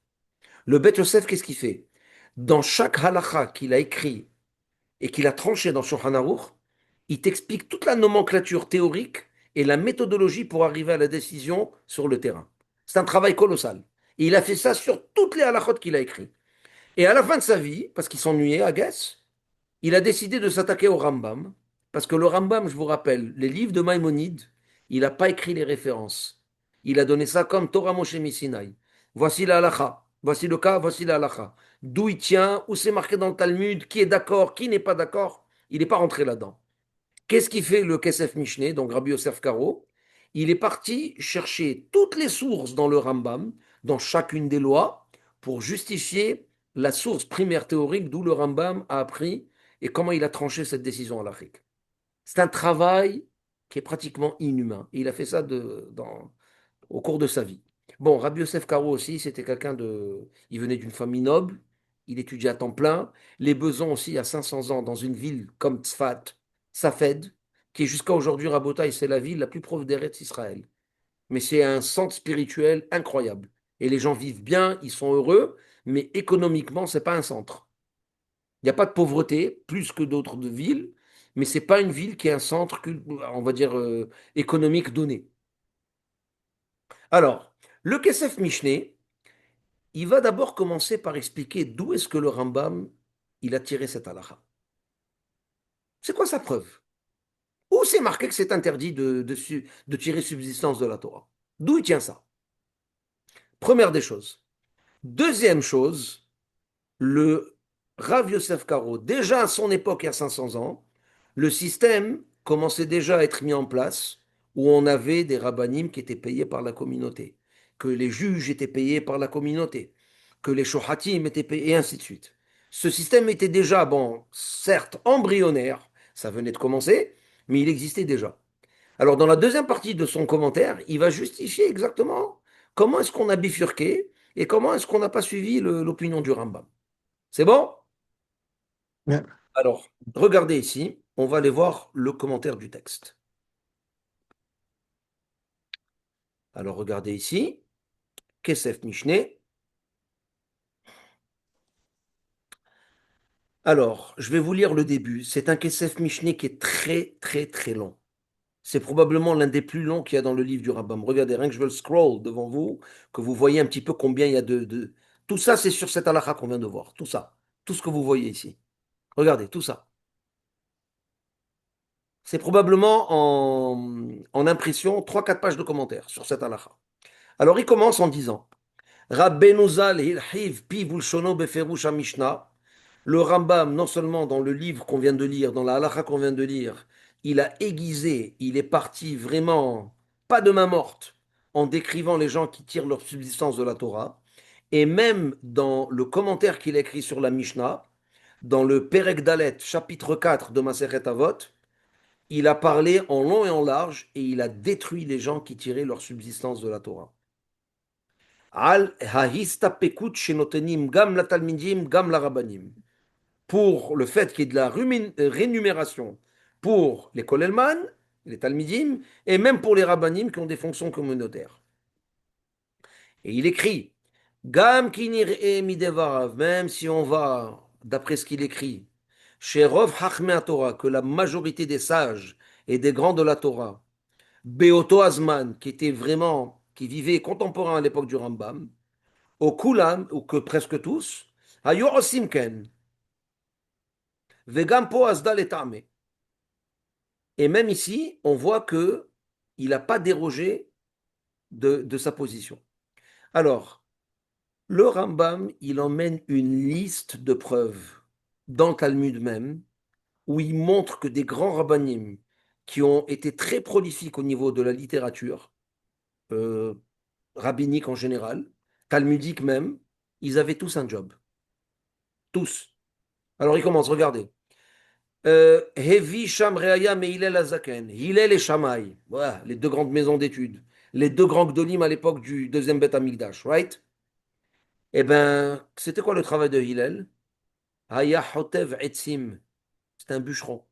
Le Bet Yosef, qu'est-ce qu'il fait? Dans chaque halakha qu'il a écrit et qu'il a tranché dans Shulchan Aruch, il t'explique toute la nomenclature théorique et la méthodologie pour arriver à la décision sur le terrain. C'est un travail colossal. Et il a fait ça sur toutes les halakhot qu'il a écrites. Et à la fin de sa vie, parce qu'il s'ennuyait à Guess, il a décidé de s'attaquer au Rambam, parce que le Rambam, je vous rappelle, les livres de Maïmonide, il n'a pas écrit les références. Il a donné ça comme Torah Moshe Missinaï. Voici la halakha, voici le cas, voici la halakha. D'où il tient, où c'est marqué dans le Talmud, qui est d'accord, qui n'est pas d'accord. Il n'est pas rentré là-dedans. Qu'est-ce qui fait le Kesef Mishneh, donc Rabbi Yosef Karo? Il est parti chercher toutes les sources dans le Rambam, dans chacune des lois, pour justifier la source primaire théorique d'où le Rambam a appris et comment il a tranché cette décision halachique. C'est un travail qui est pratiquement inhumain. Et il a fait ça au cours de sa vie. Bon, Rabbi Yosef Karo aussi, c'était quelqu'un de... Il venait d'une famille noble, il étudiait à temps plein. Les Besons aussi, à 500 ans, dans une ville comme Tzfat, Safed, qui est jusqu'à aujourd'hui, Rabotaï, c'est la ville la plus proche d'Eretz Israël. Mais c'est un centre spirituel incroyable. Et les gens vivent bien, ils sont heureux, mais économiquement, c'est pas un centre. Il n'y a pas de pauvreté, plus que d'autres villes, mais c'est pas une ville qui est un centre, on va dire, économique donné. Alors, Le Kesef Mishneh, il va d'abord commencer par expliquer d'où est-ce que le Rambam, il a tiré cette halakha. C'est quoi sa preuve? Où c'est marqué que c'est interdit de tirer subsistance de la Torah? D'où il tient ça? Première des choses. Deuxième chose, le Rav Yosef Karo, déjà à son époque, il y a 500 ans, le système commençait déjà à être mis en place où on avait des rabbinim qui étaient payés par la communauté, que les juges étaient payés par la communauté, que les shohatim étaient payés, et ainsi de suite. Ce système était déjà, bon, certes embryonnaire, ça venait de commencer, mais il existait déjà. Alors, dans la deuxième partie de son commentaire, il va justifier exactement comment est-ce qu'on a bifurqué et comment est-ce qu'on n'a pas suivi l'opinion du Rambam. C'est bon? Bien. Alors, regardez ici, on va aller voir le commentaire du texte. Alors, regardez ici, Kesef Mishneh. Alors, je vais vous lire le début. C'est un Kesef Mishneh qui est très, très, très long. C'est probablement l'un des plus longs qu'il y a dans le livre du Rambam. Regardez, rien que je veux le scroll devant vous, que vous voyez un petit peu combien il y a de... Tout ça, c'est sur cette halakha qu'on vient de voir. Tout ça. Tout ce que vous voyez ici. Regardez, tout ça. C'est probablement en impression 3 4 pages de commentaires sur cette halakha. Alors, il commence en disant Rabbeinu Zal hilhiv piv ulshono beferush Mishnah. Le Rambam, non seulement dans le livre qu'on vient de lire, dans la halakha qu'on vient de lire, il a aiguisé, il est parti vraiment, pas de main morte, en décrivant les gens qui tirent leur subsistance de la Torah. Et même dans le commentaire qu'il a écrit sur la Mishnah, dans le Perek Dalet, chapitre 4 de Masechet Avot, il a parlé en long et en large et il a détruit les gens qui tiraient leur subsistance de la Torah. Al hahistapekut shenotenim gam la talmidim gam la rabbanim. Pour le fait qu'il y ait de la rémunération pour les kolelman, les talmidim, et même pour les rabbanim qui ont des fonctions communautaires. Et il écrit, Gam kinir e midevarav, même si on va, d'après ce qu'il écrit, chez Rov Hachmei Torah, que la majorité des sages et des grands de la Torah, Beoto Azman, qui était vraiment, qui vivait contemporain à l'époque du Rambam, au Kulam, ou que presque tous, Hayo Osimken, Vegam Po Asdal et Ta'ame. Et même ici, on voit que il n'a pas dérogé de sa position. Alors, le Rambam, il emmène une liste de preuves dans le Talmud même, où il montre que des grands rabbanim qui ont été très prolifiques au niveau de la littérature, euh, rabbinique en général, talmudique même, ils avaient tous un job. Tous. Alors il commence, regardez. Hevi Sham Reaya et Hillel Azaken. Hillel et Shammai. Voilà, les deux grandes maisons d'études. Les deux grands Gdolim à l'époque du deuxième Beth Amikdash, right? Eh bien, c'était quoi le travail de Hillel? Haya Hotev Etzim. C'est un bûcheron.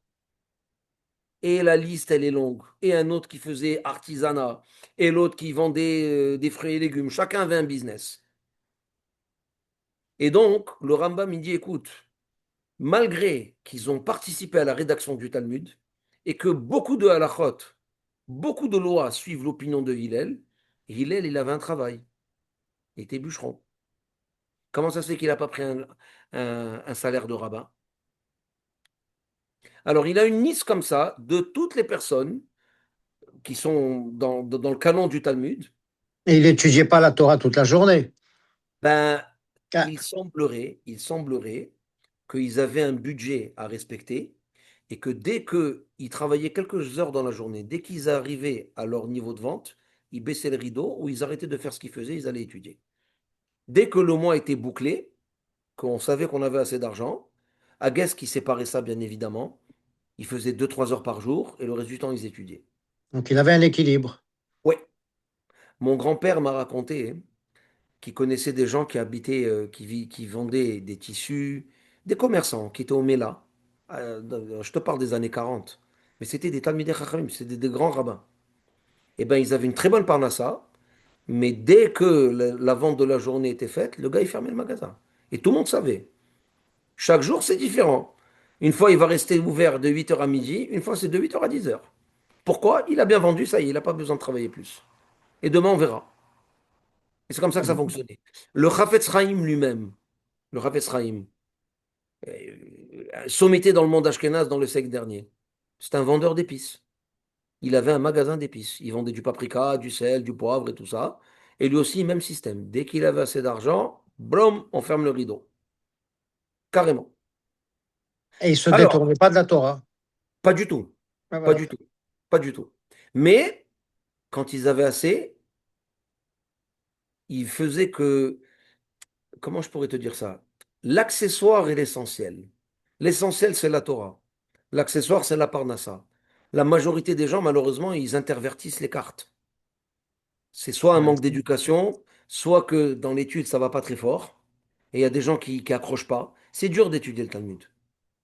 Et la liste, elle est longue. Et un autre qui faisait artisanat. Et l'autre qui vendait des fruits et légumes. Chacun avait un business. Et donc, le Rambam, il dit, écoute, malgré qu'ils ont participé à la rédaction du Talmud, et que beaucoup de halachot, beaucoup de lois suivent l'opinion de Hillel, Hillel, il avait un travail. Il était bûcheron. Comment ça se fait qu'il n'a pas pris un salaire de rabbin? Alors, il a une liste comme ça de toutes les personnes qui sont dans le canon du Talmud. Et il n'étudiait pas la Torah toute la journée. Ben, Ah, il semblerait qu'ils avaient un budget à respecter et que dès qu'ils travaillaient quelques heures dans la journée, dès qu'ils arrivaient à leur niveau de vente, ils baissaient le rideau ou ils arrêtaient de faire ce qu'ils faisaient, ils allaient étudier. Dès que le mois était bouclé, qu'on savait qu'on avait assez d'argent, Agues qui séparait ça bien évidemment, ils faisaient 2 3 heures par jour et le reste du temps ils étudiaient. donc il avait un équilibre. Oui, mon grand-père m'a raconté qu'il connaissait des gens qui habitaient, qui vendaient des tissus, des commerçants qui étaient au Mela. Je te parle des années 40. Mais c'était des Talmidei Chachamim, c'était des grands rabbins. Eh bien, ils avaient une très bonne parnassa, mais dès que la vente de la journée était faite, le gars, il fermait le magasin. Et tout le monde savait. Chaque jour, c'est différent. Une fois, il va rester ouvert de 8 heures à midi, une fois, c'est de 8 heures à 10 heures. Pourquoi? Il a bien vendu, ça y est, il n'a pas besoin de travailler plus. Et demain, on verra. Et c'est comme ça que ça fonctionnait. Le Chafetz Chaim lui-même, le Chafetz Chaim, sommeté dans le monde ashkénaze dans le siècle dernier, c'est un vendeur d'épices. Il avait un magasin d'épices. Il vendait du paprika, du sel, du poivre et tout ça. Et lui aussi, même système. Dès qu'il avait assez d'argent, blum, on ferme le rideau. Carrément. Et il se Alors, détournait pas de la Torah. pas du tout. Ouais, Pas voilà. du tout. Pas du tout. Mais, quand ils avaient assez, ils faisaient que, comment je pourrais te dire ça? L'accessoire est l'essentiel. L'essentiel, c'est la Torah. L'accessoire, c'est la parnassa. La majorité des gens, malheureusement, ils intervertissent les cartes. C'est soit un Ouais. manque d'éducation, soit que dans l'étude, ça va pas très fort. Et il y a des gens qui accrochent pas. C'est dur d'étudier le Talmud.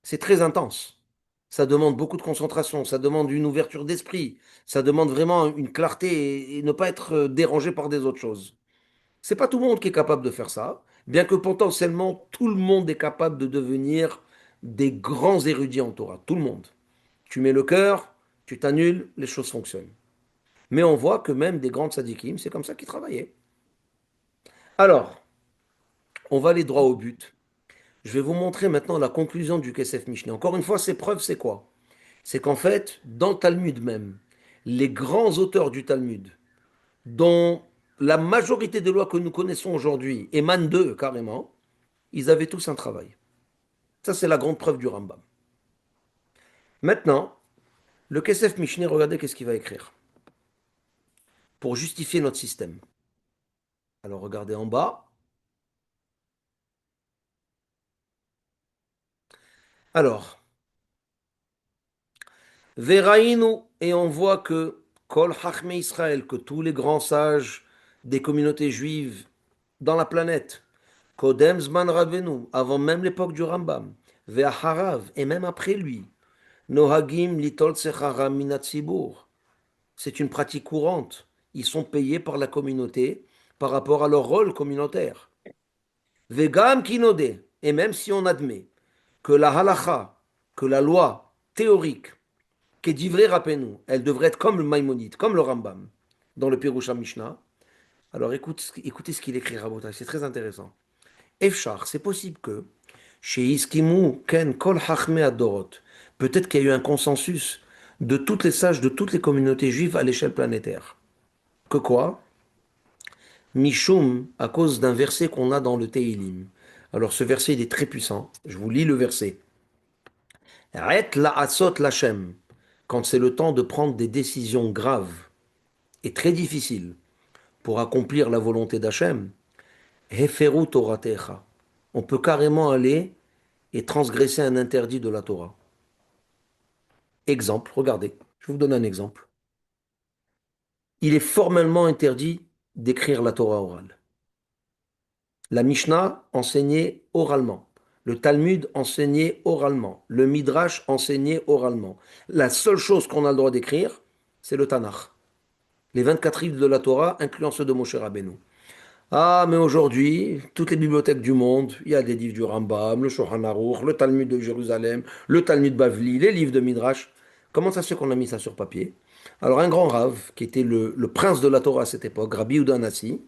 C'est très intense. Ça demande beaucoup de concentration, ça demande une ouverture d'esprit, ça demande vraiment une clarté et ne pas être dérangé par des autres choses. C'est pas tout le monde qui est capable de faire ça, bien que potentiellement tout le monde est capable de devenir des grands érudits en Torah. Tout le monde. Tu mets le cœur, tu t'annules, les choses fonctionnent. Mais on voit que même des grands tzadikim, c'est comme ça qu'ils travaillaient. Alors, on va aller droit au but. Je vais vous montrer maintenant la conclusion du Kesef Mishneh. Encore une fois, ces preuves, c'est quoi? C'est qu'en fait, dans le Talmud même, les grands auteurs du Talmud, dont la majorité des lois que nous connaissons aujourd'hui émanent d'eux carrément, ils avaient tous un travail. Ça, c'est la grande preuve du Rambam. Maintenant, le Kesef Mishneh, regardez qu'est-ce qu'il va écrire pour justifier notre système. Alors, regardez en bas. Alors, Veraïnu, et on voit que Kol Hachme Israël, que tous les grands sages des communautés juives dans la planète, Kodem Zman Rabbeinu, avant même l'époque du Rambam, Ve'acharav, et même après lui, Nohagim Litol Sechara Minatzibur, c'est une pratique courante. Ils sont payés par la communauté par rapport à leur rôle communautaire. Vegam Kinode, et même si on admet que la halacha, que la loi théorique, qui est d'ivré Rappenou, elle devrait être comme le Maïmonide, comme le Rambam, dans le Pirush Mishnah. Alors écoutez ce qu'il écrit, Rabotai, c'est très intéressant. Efchar, c'est possible que chez Iskimu, Ken, Kol Hachme Adorot, peut-être qu'il y a eu un consensus de toutes les sages de toutes les communautés juives à l'échelle planétaire. Que quoi? Mishum, à cause d'un verset qu'on a dans le Teilim. Alors ce verset, il est très puissant. Je vous lis le verset. Ret la'atzot lachem, quand c'est le temps de prendre des décisions graves et très difficiles pour accomplir la volonté d'Hachem, heferu toratecha. On peut carrément aller et transgresser un interdit de la Torah. Exemple, regardez, je vais vous donner un exemple. Il est formellement interdit d'écrire la Torah orale. La Mishnah enseignait oralement. Le Talmud enseignait oralement. Le Midrash enseignait oralement. La seule chose qu'on a le droit d'écrire, c'est le Tanakh. Les 24 livres de la Torah, incluant ceux de Moshe Rabbeinu. Ah, mais aujourd'hui, toutes les bibliothèques du monde, il y a des livres du Rambam, le Shulchan Aruch, le Talmud de Jérusalem, le Talmud Bavli, les livres de Midrash. Comment ça se fait qu'on a mis ça sur papier? Alors, un grand rave, qui était le prince de la Torah à cette époque, Rabbi Yehuda Hanassi,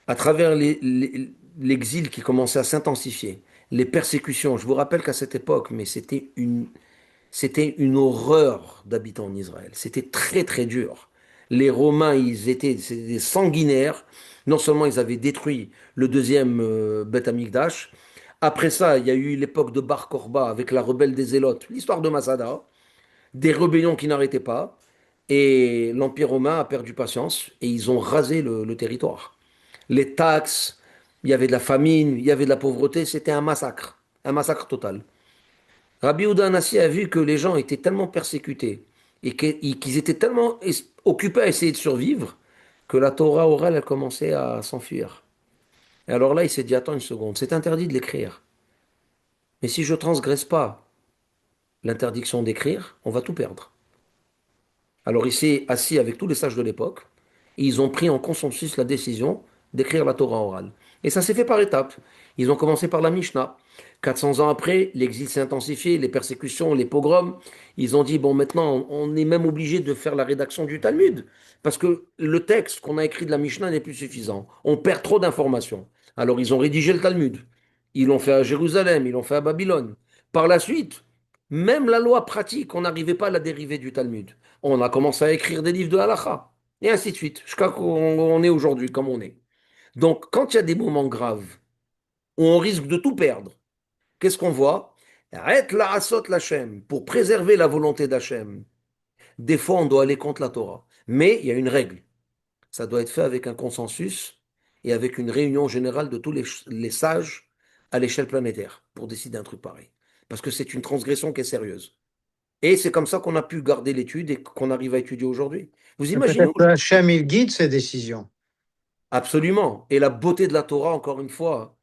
à travers l'exil qui commençait à s'intensifier, les persécutions, je vous rappelle qu'à cette époque, mais c'était une horreur d'habiter en Israël. C'était très très dur. Les Romains, c'était des sanguinaires. Non seulement ils avaient détruit le deuxième Beth Amikdash, après ça, il y a eu l'époque de Bar Korba avec la rebelle des Zélotes, l'histoire de Masada, des rébellions qui n'arrêtaient pas, et l'Empire romain a perdu patience et ils ont rasé le territoire. Les taxes, il y avait de la famine, il y avait de la pauvreté, c'était un massacre total. Rabbi Yehuda Hanassi a vu que les gens étaient tellement persécutés et qu'ils étaient tellement occupés à essayer de survivre que la Torah orale a commencé à s'enfuir. Et alors là, il s'est dit, attends une seconde, c'est interdit de l'écrire. Mais si je transgresse pas l'interdiction d'écrire, on va tout perdre. Alors il s'est assis avec tous les sages de l'époque et ils ont pris en consensus la décision d'écrire la Torah orale. Et ça s'est fait par étapes. Ils ont commencé par la Mishnah. 400 ans après, l'exil s'est intensifié, les persécutions, les pogroms. Ils ont dit, bon, maintenant, on est même obligé de faire la rédaction du Talmud, parce que le texte qu'on a écrit de la Mishnah n'est plus suffisant. On perd trop d'informations. Alors, ils ont rédigé le Talmud. Ils l'ont fait à Jérusalem, ils l'ont fait à Babylone. Par la suite, même la loi pratique, on n'arrivait pas à la dériver du Talmud. On a commencé à écrire des livres de halakha, et ainsi de suite, jusqu'à qu'on on est aujourd'hui comme on est. Donc, quand il y a des moments graves où on risque de tout perdre, qu'est-ce qu'on voit? Arrête la asot l'Hachem, pour préserver la volonté d'Hachem. Des fois, on doit aller contre la Torah. Mais il y a une règle. Ça doit être fait avec un consensus et avec une réunion générale de tous les sages à l'échelle planétaire pour décider un truc pareil. Parce que c'est une transgression qui est sérieuse. Et c'est comme ça qu'on a pu garder l'étude et qu'on arrive à étudier aujourd'hui. Vous Mais imaginez peut-être que aujourd'hui? Hachem, il guide ses décisions. Absolument. Et la beauté de la Torah, encore une fois,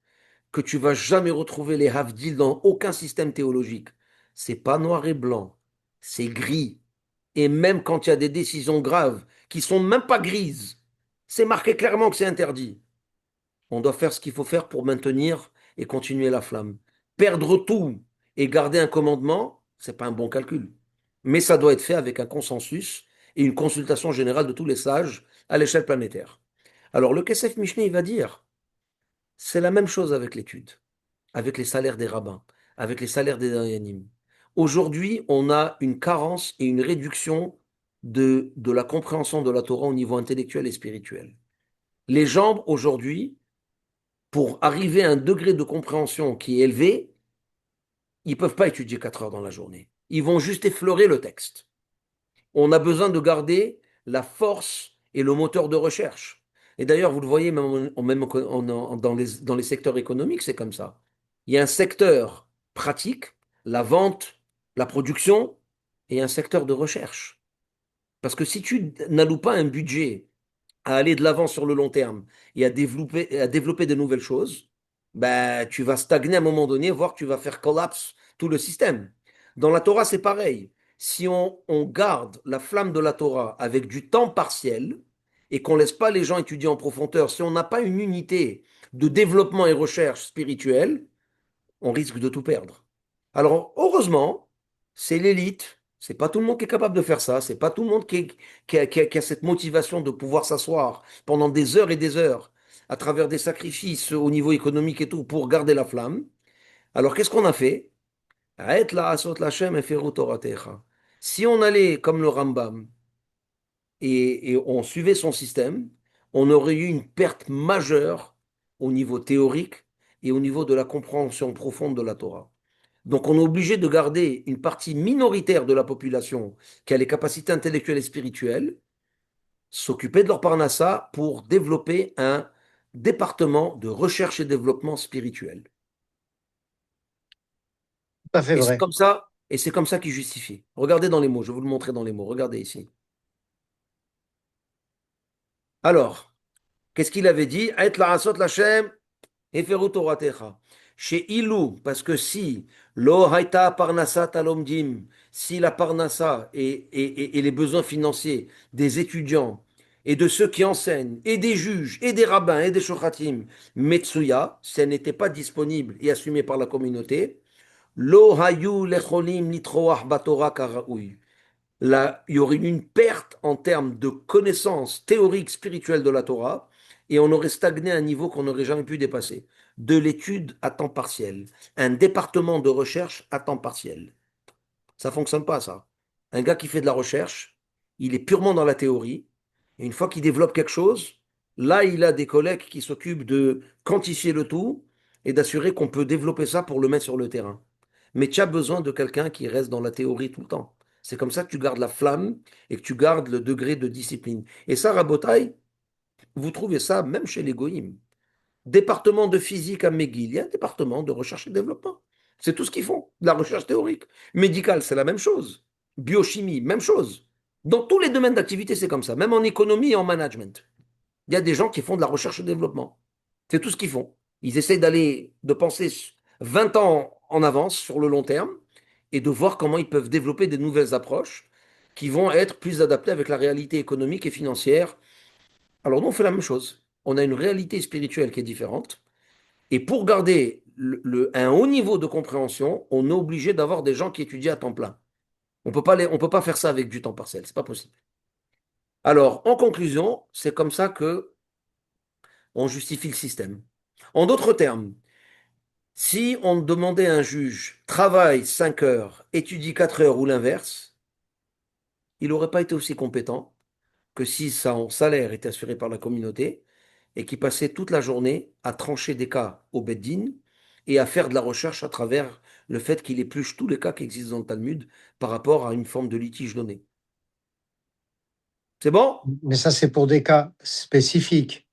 que tu vas jamais retrouver les Havdil dans aucun système théologique. C'est pas noir et blanc, c'est gris. Et même quand il y a des décisions graves qui sont même pas grises, c'est marqué clairement que c'est interdit. On doit faire ce qu'il faut faire pour maintenir et continuer la flamme. Perdre tout et garder un commandement, c'est pas un bon calcul. Mais ça doit être fait avec un consensus et une consultation générale de tous les sages à l'échelle planétaire. Alors le Kesef Mishneh, il va dire, c'est la même chose avec l'étude, avec les salaires des rabbins, avec les salaires des dayanim. Aujourd'hui, on a une carence et une réduction de la compréhension de la Torah au niveau intellectuel et spirituel. Les gens, aujourd'hui, pour arriver à un degré de compréhension qui est élevé, ils ne peuvent pas étudier 4 heures dans la journée. Ils vont juste effleurer le texte. On a besoin de garder la force et le moteur de recherche. Et d'ailleurs, vous le voyez, dans les secteurs économiques, c'est comme ça. Il y a un secteur pratique, la vente, la production, et un secteur de recherche. Parce que si tu n'alloues pas un budget à aller de l'avant sur le long terme et à développer de nouvelles choses, ben, tu vas stagner à un moment donné, voire tu vas faire collapse tout le système. Dans la Torah, c'est pareil. Si on garde la flamme de la Torah avec du temps partiel et qu'on ne laisse pas les gens étudier en profondeur, si on n'a pas une unité de développement et recherche spirituelle, on risque de tout perdre. Alors, heureusement, c'est l'élite. C'est pas tout le monde qui est capable de faire ça. C'est pas tout le monde qui a cette motivation de pouvoir s'asseoir pendant des heures et des heures à travers des sacrifices au niveau économique et tout pour garder la flamme. Alors, qu'est-ce qu'on a fait? Aet la asot lachem eferu toratecha. Si on allait comme le Rambam et on suivait son système, on aurait eu une perte majeure au niveau théorique et au niveau de la compréhension profonde de la Torah. Donc on est obligé de garder une partie minoritaire de la population qui a les capacités intellectuelles et spirituelles, s'occuper de leur parnassa pour développer un département de recherche et développement spirituel. Tout à fait Et c'est vrai. comme ça, et c'est comme ça qu'il justifie. Regardez dans les mots, je vais vous le montrer dans les mots. Regardez ici. Alors, qu'est-ce qu'il avait dit? Aet la asot lachem eferu toratecha. Chez Ilou, parce que si lo haïta parnassa talomdim, si la parnassa et les besoins financiers des étudiants et de ceux qui enseignent, et des juges, et des rabbins, et des shochatim, metsuya, si elle n'était pas disponible et assumée par la communauté, lo hayu lecholim litroach batora karaoui. Là, il y aurait eu une perte en termes de connaissances théoriques, spirituelles de la Torah, et on aurait stagné à un niveau qu'on n'aurait jamais pu dépasser. De l'étude à temps partiel, un département de recherche à temps partiel. Ça fonctionne pas, ça. Un gars qui fait de la recherche, il est purement dans la théorie, et une fois qu'il développe quelque chose, là, il a des collègues qui s'occupent de quantifier le tout et d'assurer qu'on peut développer ça pour le mettre sur le terrain. Mais tu as besoin de quelqu'un qui reste dans la théorie tout le temps. C'est comme ça que tu gardes la flamme et que tu gardes le degré de discipline. Et ça, Rabotai, vous trouvez ça même chez les goïms. Département de physique à McGill, il y a un département de recherche et développement. C'est tout ce qu'ils font, de la recherche théorique. Médical, c'est la même chose. Biochimie, même chose. Dans tous les domaines d'activité, c'est comme ça. Même en économie et en management. Il y a des gens qui font de la recherche et développement. C'est tout ce qu'ils font. Ils essayent de penser 20 ans en avance sur le long terme et de voir comment ils peuvent développer des nouvelles approches qui vont être plus adaptées avec la réalité économique et financière. Alors nous, on fait la même chose. On a une réalité spirituelle qui est différente Et pour garder un haut niveau de compréhension, on est obligé d'avoir des gens qui étudient à temps plein. On peut pas faire ça avec du temps partiel, c'est pas possible. Alors, en conclusion, c'est comme ça que on justifie le système. En d'autres termes, si on demandait à un juge travaille 5 heures, étudie 4 heures ou l'inverse, il n'aurait pas été aussi compétent que si son salaire était assuré par la communauté et qui passait toute la journée à trancher des cas au Beddin et à faire de la recherche à travers le fait qu'il épluche tous les cas qui existent dans le Talmud par rapport à une forme de litige donné. C'est bon? Mais ça, c'est pour des cas spécifiques,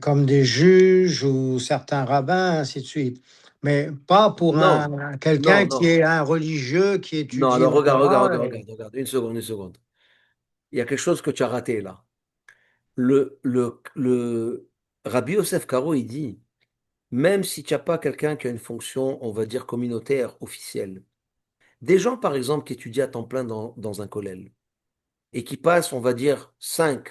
comme des juges ou certains rabbins, ainsi de suite. Mais pas pour Non, non, quelqu'un qui non. est un religieux qui Non, étudie alors la Torah. regarde. Une seconde, une seconde. Il y a quelque chose que tu as raté là. Le Rabbi Yosef Karo, il dit, même si tu n'as pas quelqu'un qui a une fonction, on va dire, communautaire, officielle, des gens, par exemple, qui étudient à temps plein dans un collège et qui passent, on va dire, 5,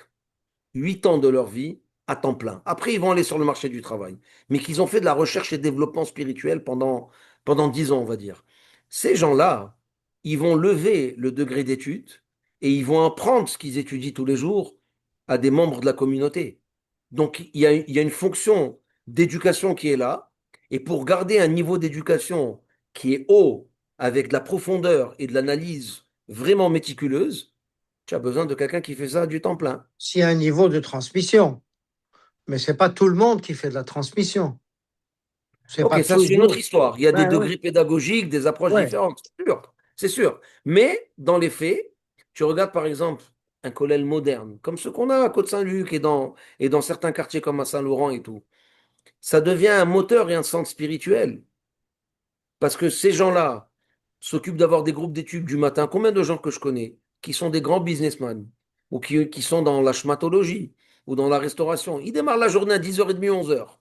8 ans de leur vie à temps plein. Après, ils vont aller sur le marché du travail, mais qu'ils ont fait de la recherche et développement spirituel pendant 10 ans, on va dire. Ces gens-là, ils vont lever le degré d'étude et ils vont apprendre ce qu'ils étudient tous les jours à des membres de la communauté. Donc, il y a une fonction d'éducation qui est là, et pour garder un niveau d'éducation qui est haut, avec de la profondeur et de l'analyse vraiment méticuleuse, tu as besoin de quelqu'un qui fait ça du temps plein. S'il y a un niveau de transmission. Mais c'est pas tout le monde qui fait de la transmission. C'est pas Ok, ça c'est une autre toujours. histoire. Il y a des Ouais, ouais, degrés pédagogiques, des approches ouais. différentes, c'est sûr, c'est sûr. Mais dans les faits, tu regardes par exemple un collège moderne, comme ce qu'on a à Côte-Saint-Luc et dans certains quartiers comme à Saint-Laurent et tout, ça devient un moteur et un centre spirituel. Parce que ces gens-là s'occupent d'avoir des groupes d'études du matin. Combien de gens que je connais qui sont des grands businessmen ou qui sont dans la schmatologie ou dans la restauration, ils démarrent la journée à 10h30, 11h.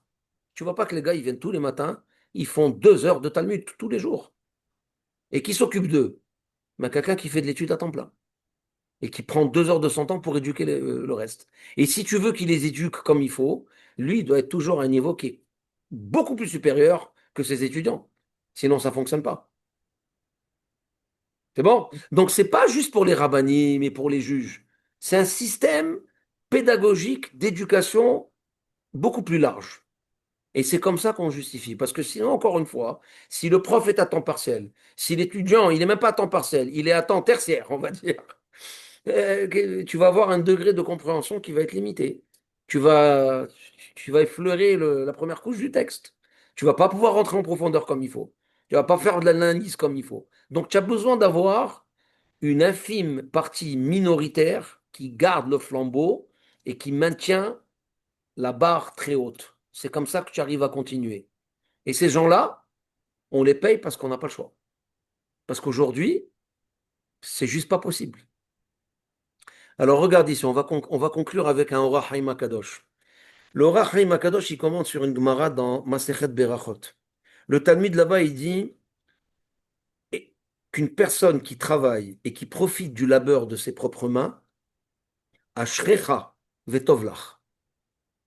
Tu vois pas que les gars, ils viennent tous les matins, ils font 2 heures de Talmud tous les jours. Et qui s'occupe d'eux? Ben, quelqu'un qui fait de l'étude à temps plein et qui prend 2 heures de son temps pour éduquer le reste. Et si tu veux qu'il les éduque comme il faut, lui, il doit être toujours à un niveau qui est beaucoup plus supérieur que ses étudiants. Sinon, ça ne fonctionne pas. C'est bon? Donc, c'est pas juste pour les rabbinis, mais pour les juges. C'est un système pédagogique d'éducation beaucoup plus large. Et c'est comme ça qu'on justifie. Parce que sinon, encore une fois, si le prof est à temps partiel, si l'étudiant, il n'est même pas à temps partiel, il est à temps tertiaire, on va dire, tu vas avoir un degré de compréhension qui va être limité. Tu vas, tu vas effleurer la première couche du texte. Tu vas pas pouvoir rentrer en profondeur comme il faut. Tu vas pas faire de l'analyse comme il faut. Donc, tu as besoin d'avoir une infime partie minoritaire qui garde le flambeau et qui maintient la barre très haute. C'est comme ça que tu arrives à continuer. Et ces gens-là, on les paye parce qu'on n'a pas le choix. Parce qu'aujourd'hui, c'est juste pas possible. Alors regarde ici, on va conclure avec un Ora Haim Akadosh. Le Ora Haim Akadosh, il commente sur une Gemara dans Masechet Berachot. Le Talmud là-bas, il dit qu'une personne qui travaille et qui profite du labeur de ses propres mains, Ashrecha vetovlach.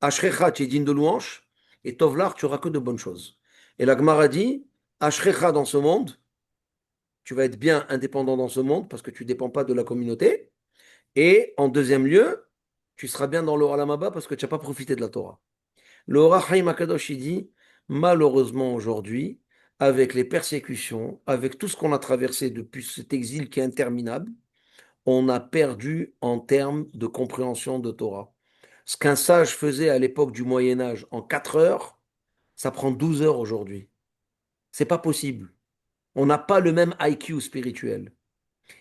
Ashrecha, tu es digne de louange, et tovlach, tu auras que de bonnes choses. Et la Gemara dit, Ashrecha dans ce monde, tu vas être bien indépendant dans ce monde parce que tu ne dépends pas de la communauté. Et en deuxième lieu, tu seras bien dans l'Olam Haba parce que tu n'as pas profité de la Torah. Le Or HaChaim Akadosh, il dit, malheureusement aujourd'hui, avec les persécutions, avec tout ce qu'on a traversé depuis cet exil qui est interminable, on a perdu en termes de compréhension de Torah. Ce qu'un sage faisait à l'époque du Moyen Âge en 4 heures, ça prend 12 heures aujourd'hui. C'est pas possible. On n'a pas le même IQ spirituel.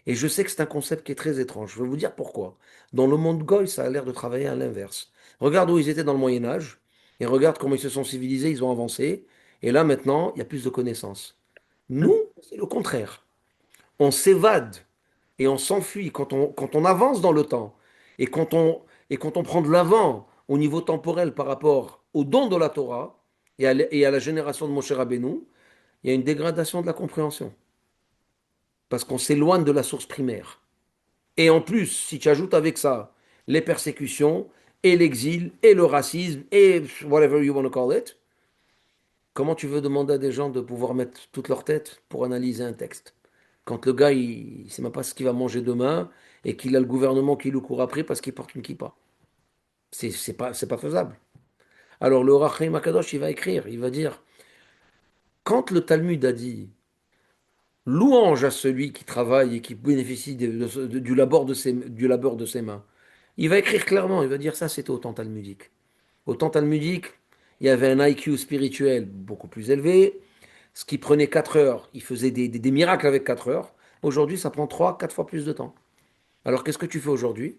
Et je sais que c'est un concept qui est très étrange. Je vais vous dire pourquoi. Dans le monde Goy, ça a l'air de travailler à l'inverse. Regarde où ils étaient dans le Moyen Âge, et regarde comment ils se sont civilisés, ils ont avancé, et là maintenant, il y a plus de connaissances. Nous, c'est le contraire. On s'évade et on s'enfuit quand on avance dans le temps, et quand on prend de l'avant au niveau temporel par rapport au don de la Torah et à la génération de Moshe Rabbeinu, il y a une dégradation de la compréhension, parce qu'on s'éloigne de la source primaire. Et en plus, si tu ajoutes avec ça les persécutions et l'exil et le racisme et whatever you want to call it, Comment tu veux demander à des gens de pouvoir mettre toute leur tête pour analyser un texte? Quand le gars, il ne sait même pas ce qu'il va manger demain et qu'il a le gouvernement qui le court après parce qu'il porte une kippa. C'est pas faisable. Alors le Rachel Makadosh, il va écrire, il va dire, quand le Talmud a dit louange à celui qui travaille et qui bénéficie du labeur de ses mains, il va écrire clairement, il va dire ça, c'était au temps talmudique. Au temps talmudique, il y avait un IQ spirituel beaucoup plus élevé. Ce qui prenait 4 heures, il faisait des miracles avec 4 heures. Aujourd'hui, ça prend 3, 4 fois plus de temps. Alors qu'est-ce que tu fais aujourd'hui?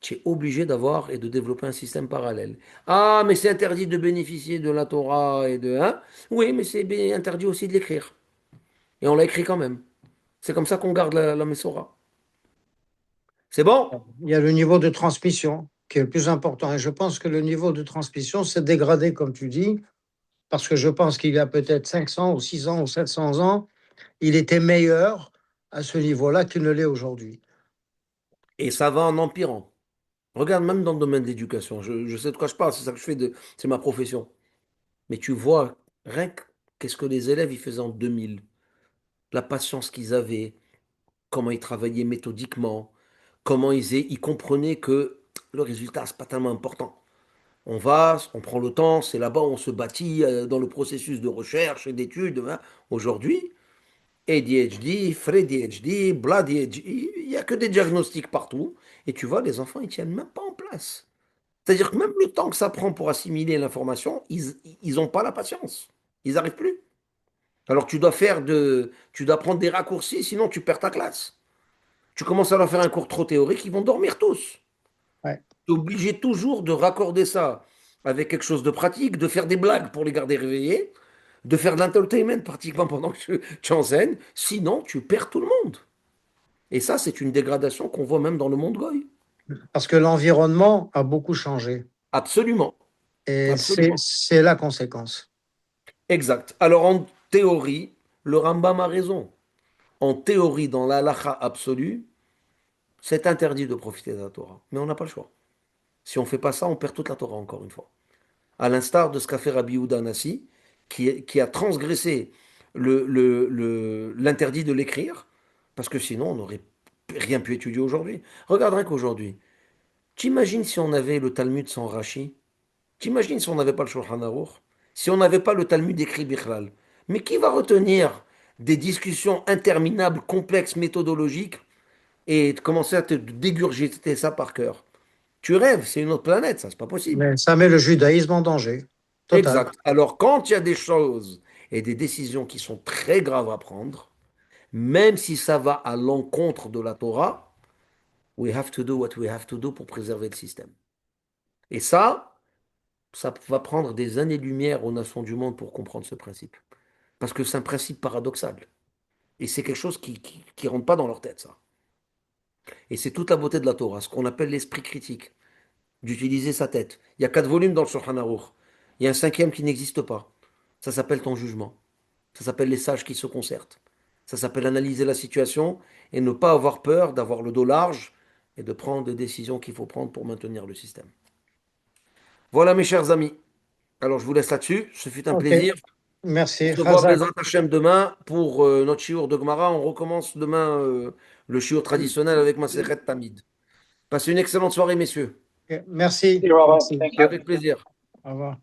Tu es obligé d'avoir et de développer un système parallèle. Ah, mais c'est interdit de bénéficier de la Torah et de... Hein? Oui, mais c'est interdit aussi de l'écrire. Et on l'a écrit quand même. C'est comme ça qu'on garde la Messorah. C'est bon? Il y a le niveau de transmission qui est le plus important. Et je pense que le niveau de transmission s'est dégradé, comme tu dis, parce que je pense qu'il y a peut-être 500 ou 600 ou 700 ans, il était meilleur à ce niveau-là qu'il ne l'est aujourd'hui. Et ça va en empirant. Regarde, même dans le domaine de l'éducation, je sais de quoi je parle, c'est ça que je fais, c'est ma profession. Mais tu vois, rien que qu'est-ce que les élèves ils faisaient en 2000, la patience qu'ils avaient, comment ils travaillaient méthodiquement, comment ils comprenaient que le résultat, c'est pas tellement important. On va, on prend le temps, c'est là-bas où on se bâtit dans le processus de recherche et d'études, hein. Aujourd'hui, ADHD, FreDHD, BLADHD, il n'y a que des diagnostics partout. Et tu vois, les enfants, ils tiennent même pas en place. C'est-à-dire que même le temps que ça prend pour assimiler l'information, ils n'ont pas la patience. Ils n'arrivent plus. Alors tu dois prendre des raccourcis, sinon tu perds ta classe. Tu commences à leur faire un cours trop théorique, ils vont dormir tous. Ouais. Tu es obligé toujours de raccorder ça avec quelque chose de pratique, de faire des blagues pour les garder réveillés, de faire de l'entertainment pratiquement pendant que tu enseignes. Sinon, tu perds tout le monde. Et ça, c'est une dégradation qu'on voit même dans le monde goy. Parce que l'environnement a beaucoup changé. Absolument. Et Absolument. c'est la conséquence. Exact. Alors, en théorie, le Rambam a raison. En théorie, dans la halakha absolue, c'est interdit de profiter de la Torah. Mais on n'a pas le choix. Si on ne fait pas ça, on perd toute la Torah, encore une fois. À l'instar de ce qu'a fait Rabbi Yehuda Nassi, qui a transgressé l'interdit de l'écrire, parce que sinon, on n'aurait rien pu étudier aujourd'hui. Regarde rien qu'aujourd'hui. T'imagines si on avait le Talmud sans Rashi? T'imagines si on n'avait pas le Shulchan Aruch? Si on n'avait pas le Talmud écrit Bichlal? Mais qui va retenir des discussions interminables, complexes, méthodologiques, et commencer à te dégurgiter ça par cœur? Tu rêves, c'est une autre planète, ça, c'est pas possible. Mais ça met le judaïsme en danger. Total. Exact. Alors, quand il y a des choses et des décisions qui sont très graves à prendre, même si ça va à l'encontre de la Torah, we have to do what we have to do pour préserver le système. Et ça va prendre des années-lumière aux nations du monde pour comprendre ce principe. Parce que c'est un principe paradoxal. Et c'est quelque chose qui rentre pas dans leur tête, ça. Et c'est toute la beauté de la Torah, ce qu'on appelle l'esprit critique, d'utiliser sa tête. Il y a 4 volumes dans le Shulchan Aruch. Il y a un cinquième qui n'existe pas. Ça s'appelle ton jugement. Ça s'appelle les sages qui se concertent. Ça s'appelle analyser la situation et ne pas avoir peur d'avoir le dos large et de prendre des décisions qu'il faut prendre pour maintenir le système. Voilà mes chers amis. Alors je vous laisse là-dessus. Ce fut un OK. plaisir. On Merci. se voit Razak. Bezrat Hashem demain pour notre shiur de Gemara. On recommence demain le shiur traditionnel avec Masechet Tamid. Passez une excellente soirée, messieurs. OK. Merci. See you, Rabbi. Merci. Thank you. Avec plaisir. Au revoir.